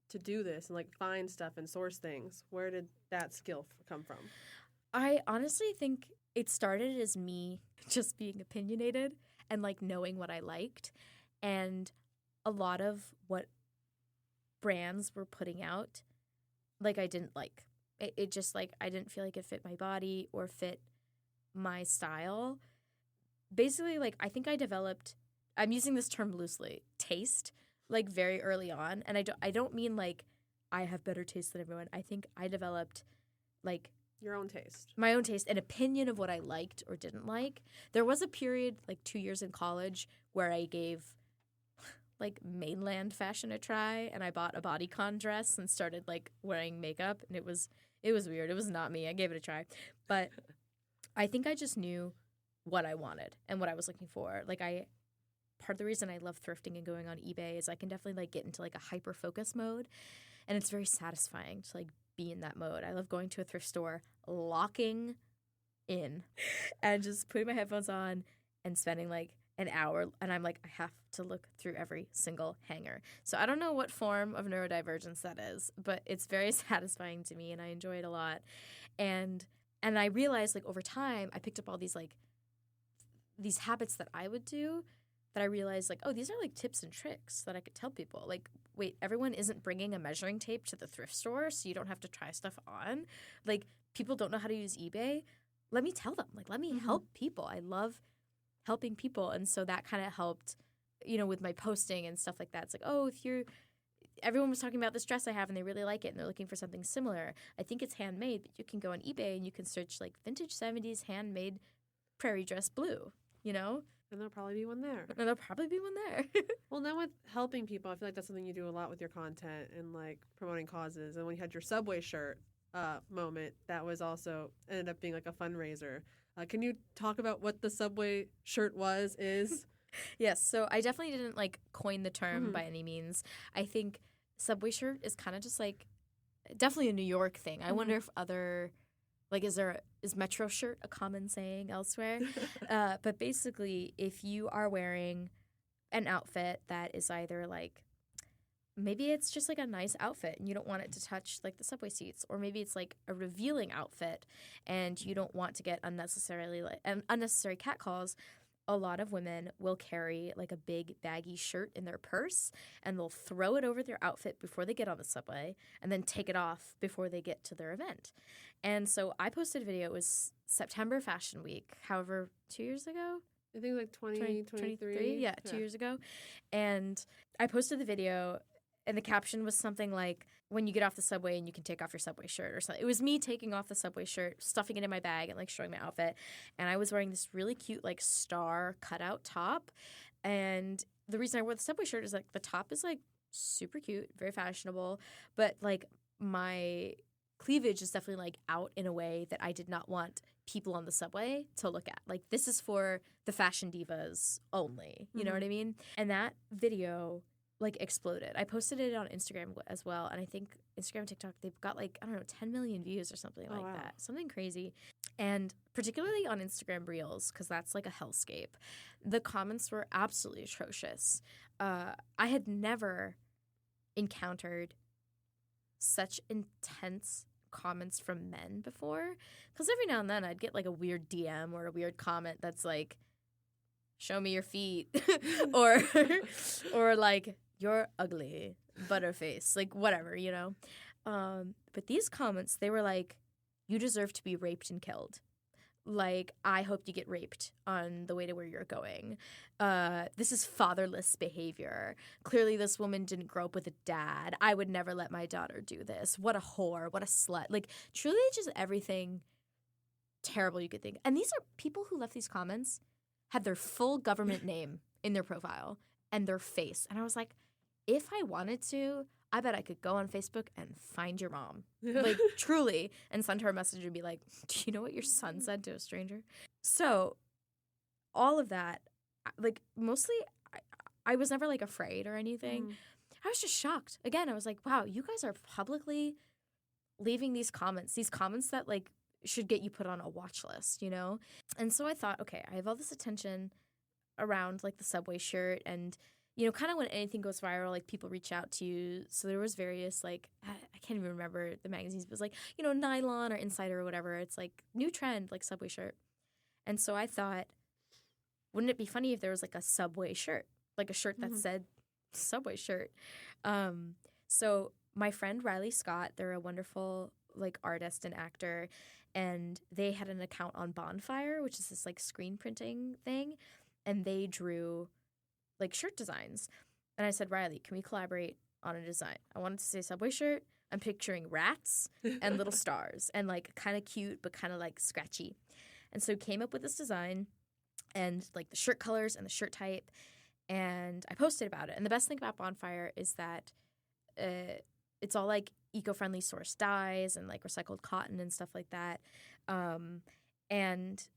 to do this and like find stuff and source things? Where did that skill come from? I honestly think it started as me just being opinionated and like knowing what I liked. And a lot of what brands were putting out, like, I didn't like. It just like, I didn't feel like it fit my body or fit my style. Basically, like, I think I developed, I'm using this term loosely, taste, like, very early on. And I don't mean, like, I have better taste than everyone. I think I developed, like, your own taste. My own taste, an opinion of what I liked or didn't like. There was a period, like 2 years in college, where I gave, like, mainland fashion a try, and I bought a bodycon dress and started, like, wearing makeup, and it was weird. It was not me. I gave it a try. But I think I just knew what I wanted and what I was looking for. Like, part of the reason I love thrifting and going on eBay is I can definitely, like, get into, like, a hyper-focus mode, and it's very satisfying to, like, be in that mode. I love going to a thrift store, locking in, and just putting my headphones on and spending, like, an hour, and I'm like, I have to look through every single hanger. So I don't know what form of neurodivergence that is, but it's very satisfying to me, and I enjoy it a lot. And I realized, like, over time, I picked up all these, like, these habits that I would do that I realized, like, oh, these are, like, tips and tricks that I could tell people. Like, wait, everyone isn't bringing a measuring tape to the thrift store, so you don't have to try stuff on. Like, people don't know how to use eBay. Let me tell them. Like, let me help people. I love helping people. And so that kind of helped, you know, with my posting and stuff like that. It's like, oh, everyone was talking about this dress I have and they really like it and they're looking for something similar. I think it's handmade, but you can go on eBay and you can search, like, vintage 70s handmade prairie dress blue, you know? And there'll probably be one there. Well, now with helping people, I feel like that's something you do a lot with your content and, like, promoting causes. And when you had your Subway shirt moment, that was also ended up being, like, a fundraiser. Can you talk about what the Subway shirt is? Yes, so I definitely didn't, like, coin the term by any means. I think Subway shirt is kind of just, like, definitely a New York thing. I wonder if other, like, is Metro shirt a common saying elsewhere? But basically, if you are wearing an outfit that is either, like, maybe it's just, like, a nice outfit and you don't want it to touch, like, the subway seats, or maybe it's, like, a revealing outfit and you don't want to get unnecessary catcalls. A lot of women will carry, like, a big baggy shirt in their purse and they'll throw it over their outfit before they get on the subway and then take it off before they get to their event. And so I posted a video. It was September Fashion Week, however, 2 years ago? I think, like, 2023. Yeah, 2 years ago. And I posted the video and the caption was something like, when you get off the subway and you can take off your subway shirt or something. It was me taking off the subway shirt, stuffing it in my bag, and like showing my outfit. And I was wearing this really cute like star cutout top. And the reason I wore the subway shirt is like the top is like super cute, very fashionable, but like my cleavage is definitely like out in a way that I did not want people on the subway to look at. Like, this is for the fashion divas only. You know what I mean? And that video like exploded. I posted it on Instagram as well, and I think Instagram and TikTok, they've got like, I don't know, 10 million views or something like that. Something crazy. And particularly on Instagram Reels, because that's like a hellscape. The comments were absolutely atrocious. I had never encountered such intense comments from men before, because every now and then I'd get like a weird DM or a weird comment that's like, show me your feet or like, you're ugly, butterface, like whatever, you know. But these comments, they were like, you deserve to be raped and killed. Like, I hope you get raped on the way to where you're going. This is fatherless behavior. Clearly this woman didn't grow up with a dad. I would never let my daughter do this. What a whore. What a slut. Like, truly just everything terrible you could think. And these are people who left these comments had their full government name in their profile and their face. And I was like, if I wanted to, I bet I could go on Facebook and find your mom. Like, truly. And send her a message and be like, do you know what your son said to a stranger? So all of that, like, mostly I was never like afraid or anything. I was just shocked. Again, I was like, wow, you guys are publicly leaving these comments that like should get you put on a watch list, you know? And so I thought, okay, I have all this attention around like the subway shirt, and you know, kind of when anything goes viral, like people reach out to you. So there was various like, I can't even remember the magazines, but it was like, you know, Nylon or Insider or whatever. It's like new trend, like subway shirt. And so I thought, wouldn't it be funny if there was like a subway shirt, like a shirt that said subway shirt? So my friend Riley Scott, they're a wonderful like artist and actor, and they had an account on Bonfire, which is this like screen printing thing, and they drew like shirt designs. And I said, Riley, can we collaborate on a design? I wanted to say subway shirt. I'm picturing rats and little stars and like kind of cute but kind of like scratchy. And so came up with this design and like the shirt colors and the shirt type, and I posted about it. And the best thing about Bonfire is that it's all like eco-friendly source dyes and like recycled cotton and stuff like that. And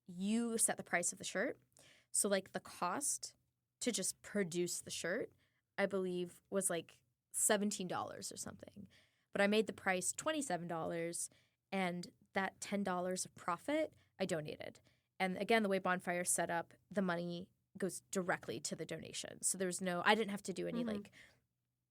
you set the price of the shirt. So like the cost to just produce the shirt, I believe, was like $17 or something. But I made the price $27, and that $10 of profit I donated. And again, the way Bonfire set up, the money goes directly to the donation. So there's I didn't have to do any like,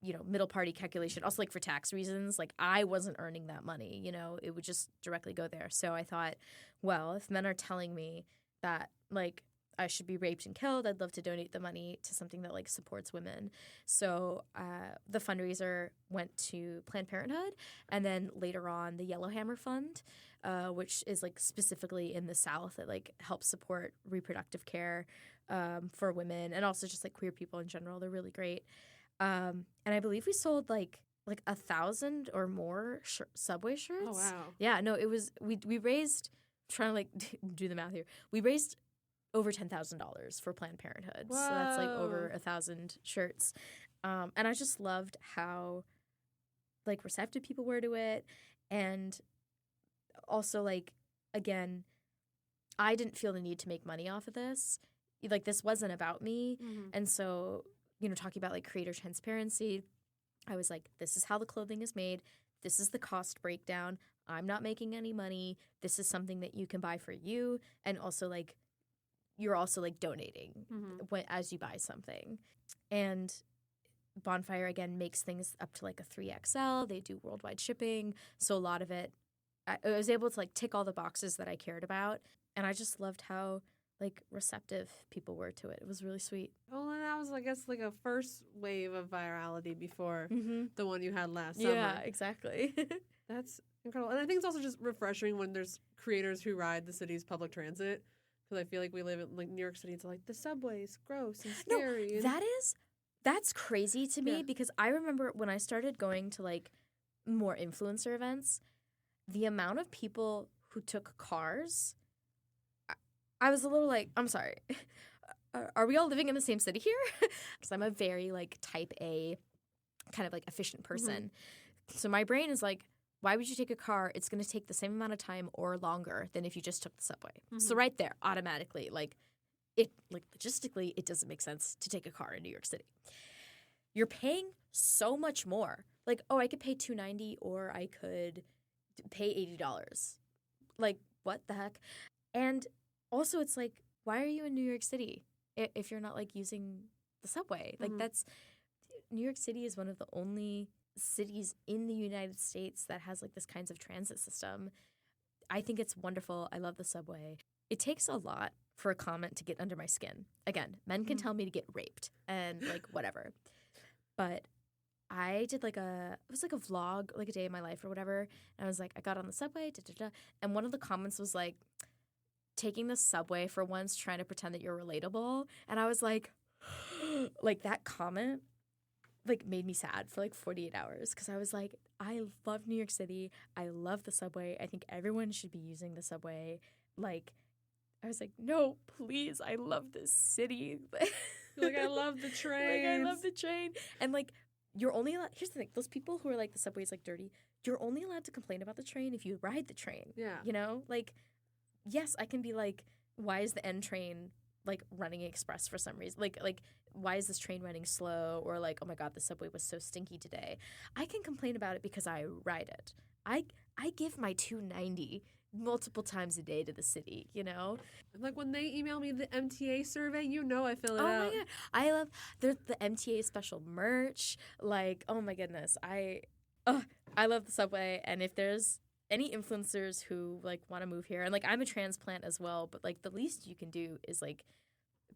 you know, middle party calculation. Also like for tax reasons, like I wasn't earning that money, you know, it would just directly go there. So I thought, well, if men are telling me that like I should be raped and killed, I'd love to donate the money to something that like supports women. So the fundraiser went to Planned Parenthood, and then later on the Yellowhammer Fund, which is like specifically in the South that like helps support reproductive care for women and also just like queer people in general. They're really great. And I believe we sold like 1,000 or more Subway shirts. Oh, wow. Yeah, no, it was we raised, trying to like do the math here. We raised over $10,000 for Planned Parenthood. Whoa. So that's like over 1,000 shirts. And I just loved how like receptive people were to it. And also like, again, I didn't feel the need to make money off of this. Like this wasn't about me. And so, you know, talking about like creator transparency, I was like, this is how the clothing is made. This is the cost breakdown. I'm not making any money. This is something that you can buy for you. And also like, you're also like donating as you buy something. And Bonfire, again, makes things up to like a 3XL. They do worldwide shipping. So a lot of it, I was able to like tick all the boxes that I cared about. And I just loved how like receptive people were to it. It was really sweet. Well, and that was, I guess, like a first wave of virality before the one you had last summer. Yeah, exactly. That's incredible. And I think it's also just refreshing when there's creators who ride the city's public transit. Because I feel like we live in like New York City. It's like the subway's gross and scary. No, that is That's crazy to me Yeah. because I remember when I started going to like more influencer events, the amount of people who took cars, I was a little like, I'm sorry, are we all living in the same city here? Because I'm a very like type A kind of like efficient person. So my brain is like, why would you take a car? It's going to take the same amount of time or longer than if you just took the subway. So right there, automatically, like logistically, it doesn't make sense to take a car in New York City. You're paying so much more. Like, oh, I could pay $290 or I could pay $80. Like, what the heck? And also, it's like, why are you in New York City if you're not like using the subway? Like, that's New York City is one of the only cities in the United States that has like this kinds of transit system. I think it's wonderful. I love the subway. It takes a lot for a comment to get under my skin. Again, men can tell me to get raped and like whatever. But I did like it was like a vlog, like a day of my life or whatever. And I was like, I got on the subway, and one of the comments was like, taking the subway for once, trying to pretend that you're relatable. And I was like, like that comment like made me sad for like 48 hours because I was like, I love New York City. I love the subway. I think everyone should be using the subway. Like, I was like, no, please, I love this city. Like, I love the train. Like, I love the train. And like, you're only allowed, here's the thing, those people who are like, the subway's like dirty, you're only allowed to complain about the train if you ride the train. Yeah. You know? Like, yes, I can be like, why is the N train like running express for some reason? Like, why is this train running slow? Or like, oh my God, the subway was so stinky today. I can complain about it because I ride it. I give my $290 multiple times a day to the city, you know? Like when they email me the MTA survey, you know I fill it out. Oh my God. I love the MTA special merch. Like, oh my goodness. I love the subway. And if there's any influencers who like want to move here, and like I'm a transplant as well, but like the least you can do is like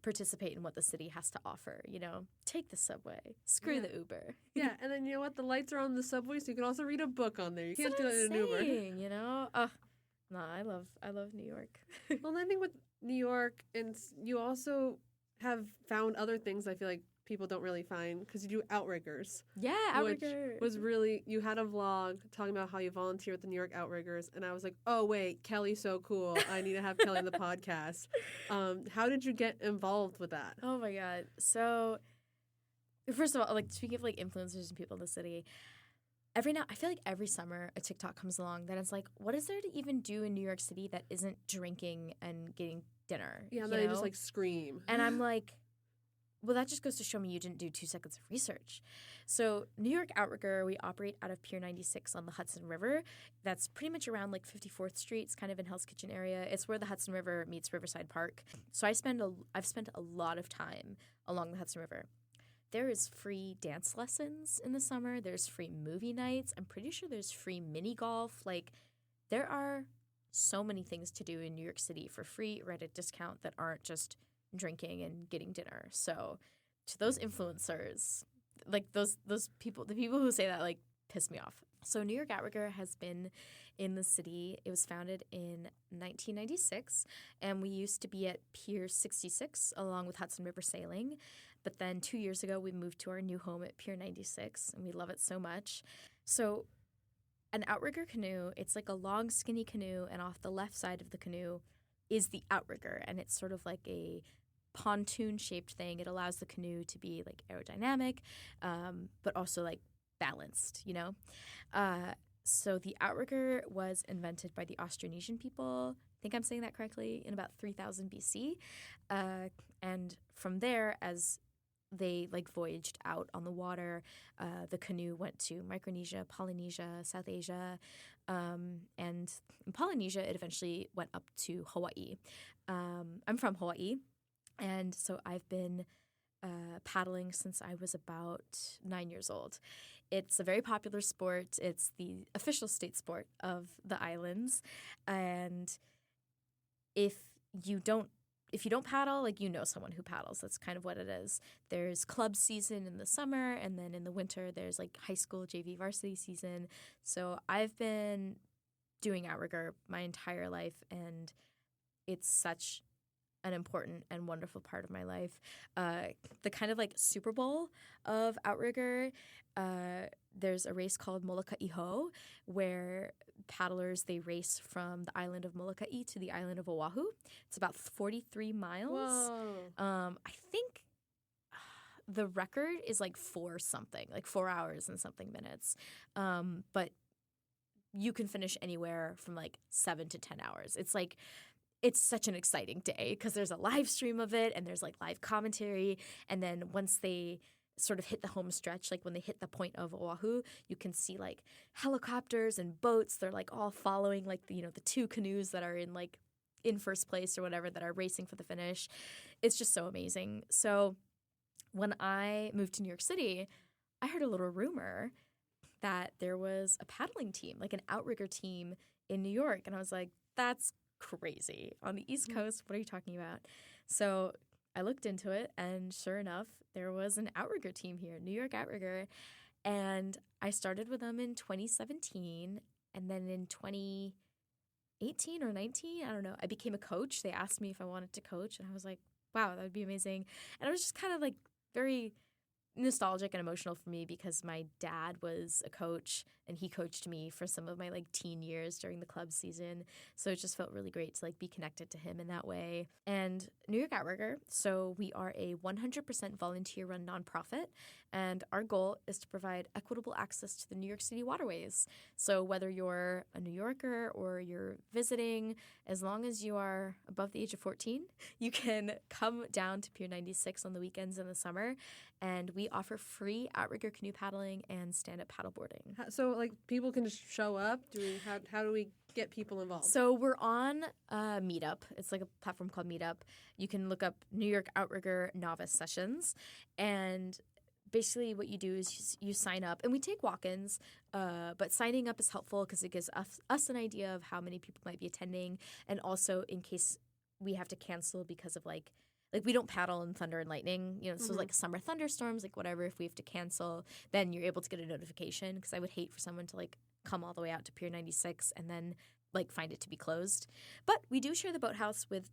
participate in what the city has to offer, you know? Take the subway. Screw the Uber. Yeah, and then you know what? The lights are on the subway, so you can also read a book on there. You can't do that in an Uber. You know? No, I love New York. Well, I think with New York, and you also have found other things I feel like people don't really find because you do Outriggers. Yeah, Outrigger. Which was really, you had a vlog talking about how you volunteer with the New York Outriggers, and I was like, oh, wait, Kelley's so cool. I need to have Kelley on the podcast. How did you get involved with that? Oh, my God. So, first of all, like, speaking of, like, influencers and people in the city, I feel like every summer a TikTok comes along that it's like, what is there to even do in New York City that isn't drinking and getting dinner? Yeah, and then they just, like, scream. And I'm like, well, that just goes to show me you didn't do 2 seconds of research. So New York Outrigger, we operate out of Pier 96 on the Hudson River. That's pretty much around like 54th Street. It's kind of in Hell's Kitchen area. It's where the Hudson River meets Riverside Park. So I've spent a lot of time along the Hudson River. There is free dance lessons in the summer. There's free movie nights. I'm pretty sure there's free mini golf. Like, there are so many things to do in New York City for free or at a discount that aren't just drinking and getting dinner. So to those influencers, like those people, the people who say that, like, piss me off. So New York Outrigger has been in the city. It was founded in 1996, and we used to be at Pier 66 along with Hudson River Sailing. But then 2 years ago, we moved to our new home at Pier 96, and we love it so much. So an outrigger canoe, it's like a long, skinny canoe, and off the left side of the canoe is the outrigger, and it's sort of like a pontoon-shaped thing. It allows the canoe to be, like, aerodynamic, but also, like, balanced, you know? So the outrigger was invented by the Austronesian people, I think I'm saying that correctly, in about 3000 BC. And from there, as they like voyaged out on the water, the canoe went to Micronesia, Polynesia, South Asia, and in Polynesia, it eventually went up to Hawaii. I'm from Hawaii, and so I've been paddling since I was about 9 years old. It's a very popular sport. It's the official state sport of the islands, and if you don't paddle, like, you know someone who paddles. That's kind of what it is. There's club season in the summer, and then in the winter there's like high school JV varsity season. So I've been doing outrigger my entire life, and it's such an important and wonderful part of my life. The kind of like Super Bowl of Outrigger, there's a race called Molokai where paddlers, they race from the island of Molokai to the island of Oahu. It's about 43 miles. Whoa. I think the record is like 4 hours and something minutes. But you can finish anywhere from like 7 to 10 hours. It's such an exciting day because there's a live stream of it and there's like live commentary. And then once they sort of hit the home stretch, like when they hit the point of Oahu, you can see like helicopters and boats. They're like all following like the 2 canoes that are in first place or whatever that are racing for the finish. It's just so amazing. So when I moved to New York City, I heard a little rumor that there was a paddling team, like an outrigger team in New York. And I was like, that's crazy. On the East Coast, what are you talking about? So I looked into it, and sure enough, there was an outrigger team here, New York Outrigger. And I started with them in 2017. And then in 2018 or 19, I don't know, I became a coach. They asked me if I wanted to coach. And I was like, wow, that would be amazing. And it was just kind of like very nostalgic and emotional for me because my dad was a coach and he coached me for some of my like teen years during the club season. So it just felt really great to like be connected to him in that way. And New York Outrigger, so we are a 100% volunteer-run nonprofit, and our goal is to provide equitable access to the New York City waterways. So whether you're a New Yorker or you're visiting, as long as you are above the age of 14, you can come down to Pier 96 on the weekends in the summer, and we offer free outrigger canoe paddling and stand-up paddleboarding. So, like, people can just show up? How do we get people involved? So we're on Meetup. It's like a platform called Meetup. You can look up New York Outrigger Novice Sessions, and basically what you do is you sign up, and we take walk-ins, but signing up is helpful because it gives us an idea of how many people might be attending, and also in case we have to cancel because of like we don't paddle in thunder and lightning, so like summer thunderstorms, like whatever, if we have to cancel, then you're able to get a notification, because I would hate for someone to like come all the way out to Pier 96 and then like find it to be closed. But we do share the boathouse with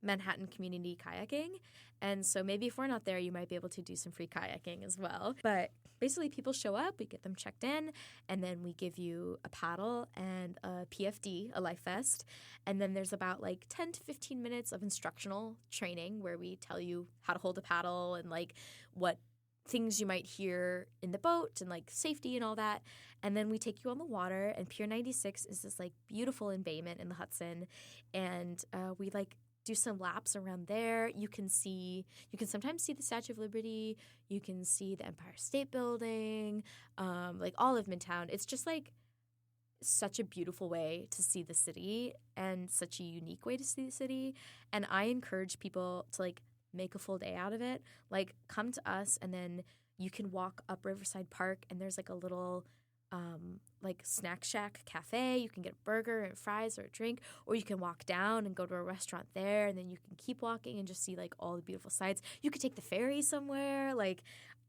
Manhattan Community Kayaking, and so maybe if we're not there, you might be able to do some free kayaking as well. But basically people show up, we get them checked in, and then we give you a paddle and a PFD, a life vest, and then there's about like 10 to 15 minutes of instructional training where we tell you how to hold a paddle and like what things you might hear in the boat and like safety and all that. And then we take you on the water, and Pier 96 is this like beautiful embayment in the Hudson, and we like do some laps around there. You can sometimes see the Statue of Liberty. You can see the Empire State Building, like all of Midtown. It's just like such a beautiful way to see the city and such a unique way to see the city. And I encourage people to like make a full day out of it. Like come to us, and then you can walk up Riverside Park, and there's like a little like snack shack cafe. You can get a burger and fries or a drink, or you can walk down and go to a restaurant there, and then you can keep walking and just see like all the beautiful sights. You could take the ferry somewhere. Like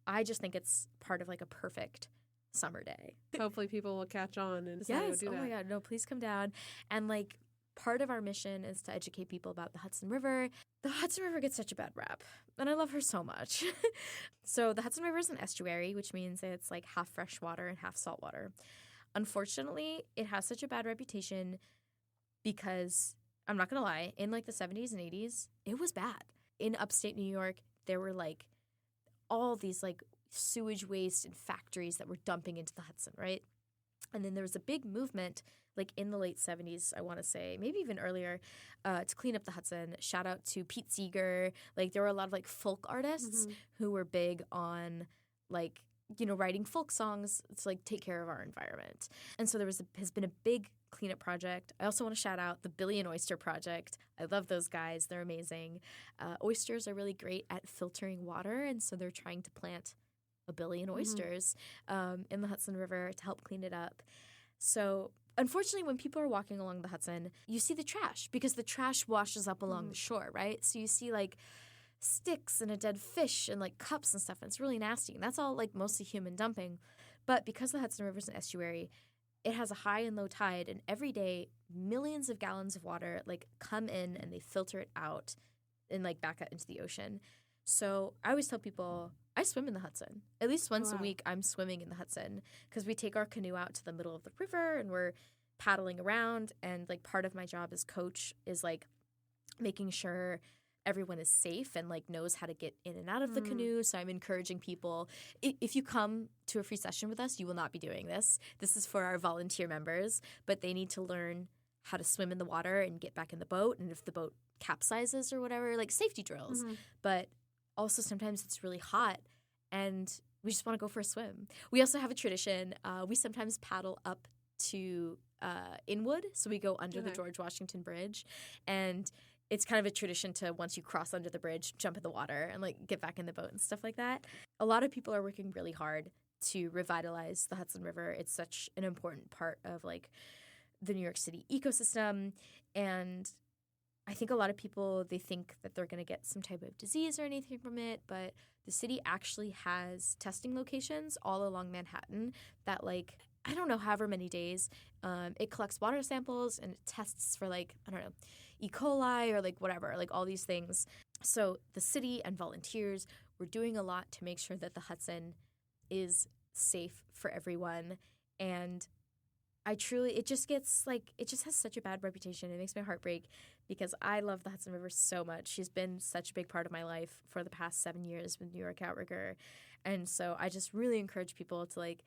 I just think it's part of like a perfect summer day. Hopefully people will catch on and decide to go do that. Oh my God, no, please come down. And like part of our mission is to educate people about the Hudson River. The Hudson River gets such a bad rap, and I love her so much. So the Hudson River is an estuary, which means it's like half fresh water and half salt water. Unfortunately, it has such a bad reputation because, I'm not going to lie, in like the 70s and 80s, it was bad. In upstate New York, there were like all these like sewage waste and factories that were dumping into the Hudson, right? And then there was a big movement like in the late 70s, I want to say, maybe even earlier, to clean up the Hudson. Shout out to Pete Seeger. Like there were a lot of like folk artists who were big on like, writing folk songs to like take care of our environment. And so has been a big cleanup project. I also want to shout out the Billion Oyster Project. I love those guys. They're amazing. Oysters are really great at filtering water, and so they're trying to plant 1 billion oysters in the Hudson River to help clean it up. So unfortunately, when people are walking along the Hudson, you see the trash because the trash washes up along the shore, right? So you see like sticks and a dead fish and like cups and stuff, and it's really nasty. And that's all like mostly human dumping. But because the Hudson River is an estuary, it has a high and low tide, and every day millions of gallons of water like come in and they filter it out and like back out into the ocean. So I always tell people I swim in the Hudson. At least once a week I'm swimming in the Hudson because we take our canoe out to the middle of the river and we're paddling around, and like part of my job as coach is like making sure everyone is safe and like knows how to get in and out of the canoe. So I'm encouraging people, if you come to a free session with us, you will not be doing this. This is for our volunteer members, but they need to learn how to swim in the water and get back in the boat, and if the boat capsizes or whatever, like safety drills. But also sometimes it's really hot and we just want to go for a swim. We also have a tradition. We sometimes paddle up to Inwood, so we go under the George Washington Bridge, and it's kind of a tradition to, once you cross under the bridge, jump in the water and like get back in the boat and stuff like that. A lot of people are working really hard to revitalize the Hudson River. It's such an important part of like the New York City ecosystem, and I think a lot of people, they think that they're going to get some type of disease or anything from it, but the city actually has testing locations all along Manhattan that, like, I don't know, however many days, it collects water samples and it tests for, like, I don't know, E. coli or, like, whatever, like, all these things. So the city and volunteers were doing a lot to make sure that the Hudson is safe for everyone. And it just gets, like, it just has such a bad reputation. It makes my heart break because I love the Hudson River so much. She's been such a big part of my life for the past 7 years with New York Outrigger. And so I just really encourage people to, like,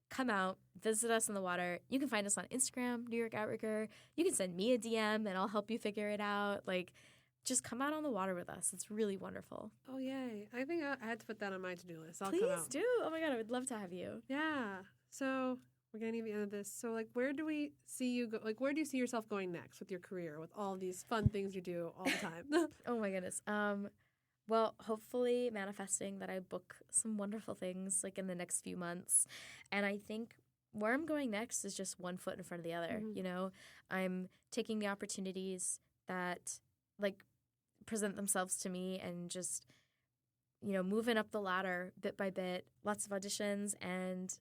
come out, visit us in the water. You can find us on Instagram, New York Outrigger. You can send me a DM and I'll help you figure it out. Like, just come out on the water with us. It's really wonderful. Oh, yay. I think I had to put that on my to-do list. I'll Please come out. do. Oh, my God. I would love to have you. Yeah. So we're getting to the end of this. So, like, where do we see you go? Like, where do you see yourself going next with your career, with all these fun things you do all the time? Oh, my goodness. Well, hopefully manifesting that I book some wonderful things like in the next few months. And I think where I'm going next is just one foot in front of the other. You know, I'm taking the opportunities that like present themselves to me and just, you know, moving up the ladder bit by bit, lots of auditions. And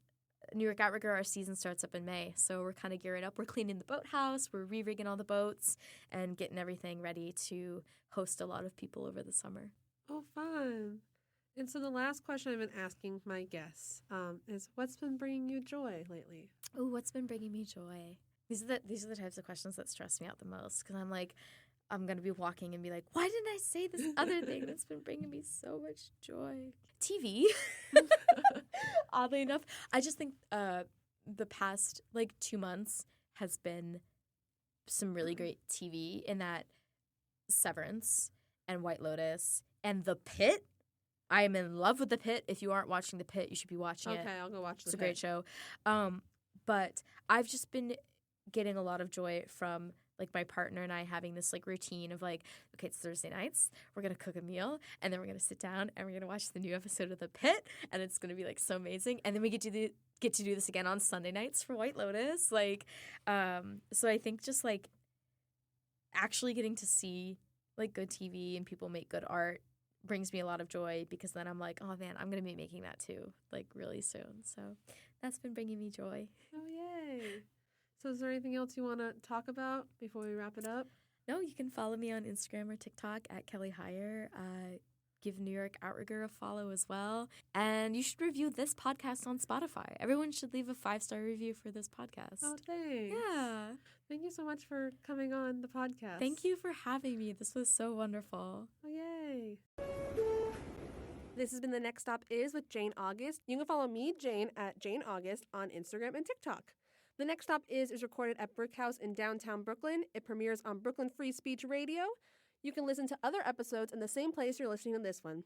New York Outrigger, our season starts up in May. So we're kind of gearing up. We're cleaning the boathouse. We're re-rigging all the boats and getting everything ready to host a lot of people over the summer. Oh, fun. And so the last question I've been asking my guests is, what's been bringing you joy lately? Oh, what's been bringing me joy? These are the types of questions that stress me out the most because I'm like, I'm going to be walking and be like, why didn't I say this other thing that's been bringing me so much joy? TV. Oddly enough, I just think the past, like, 2 months has been some really great TV in that Severance and White Lotus and The Pit. I am in love with The Pit. If you aren't watching The Pit, you should be watching it. Okay, I'll go watch The Pit. It's a great show. But I've just been getting a lot of joy from, like, my partner and I having this, like, routine of, like, okay, it's Thursday nights. We're going to cook a meal, and then we're going to sit down, and we're going to watch the new episode of The Pit, and it's going to be, like, so amazing. And then we get to do this again on Sunday nights for White Lotus. Like, so I think just, like, actually getting to see, like, good TV and people make good art brings me a lot of joy because then I'm like, oh, man, I'm going to be making that too, like, really soon. So that's been bringing me joy. Oh, yay. So is there anything else you want to talk about before we wrap it up? No, you can follow me on Instagram or TikTok at Kelley Heyer. Give New York Outrigger a follow as well. And you should review this podcast on Spotify. Everyone should leave a 5-star review for this podcast. Oh, thanks. Yeah. Thank you so much for coming on the podcast. Thank you for having me. This was so wonderful. Oh, yay. This has been The Next Stop Is with Jane August. You can follow me, Jane, at Jane August on Instagram and TikTok. The Next Stop Is recorded at Brick House in downtown Brooklyn. It premieres on Brooklyn Free Speech Radio. You can listen to other episodes in the same place you're listening to this one.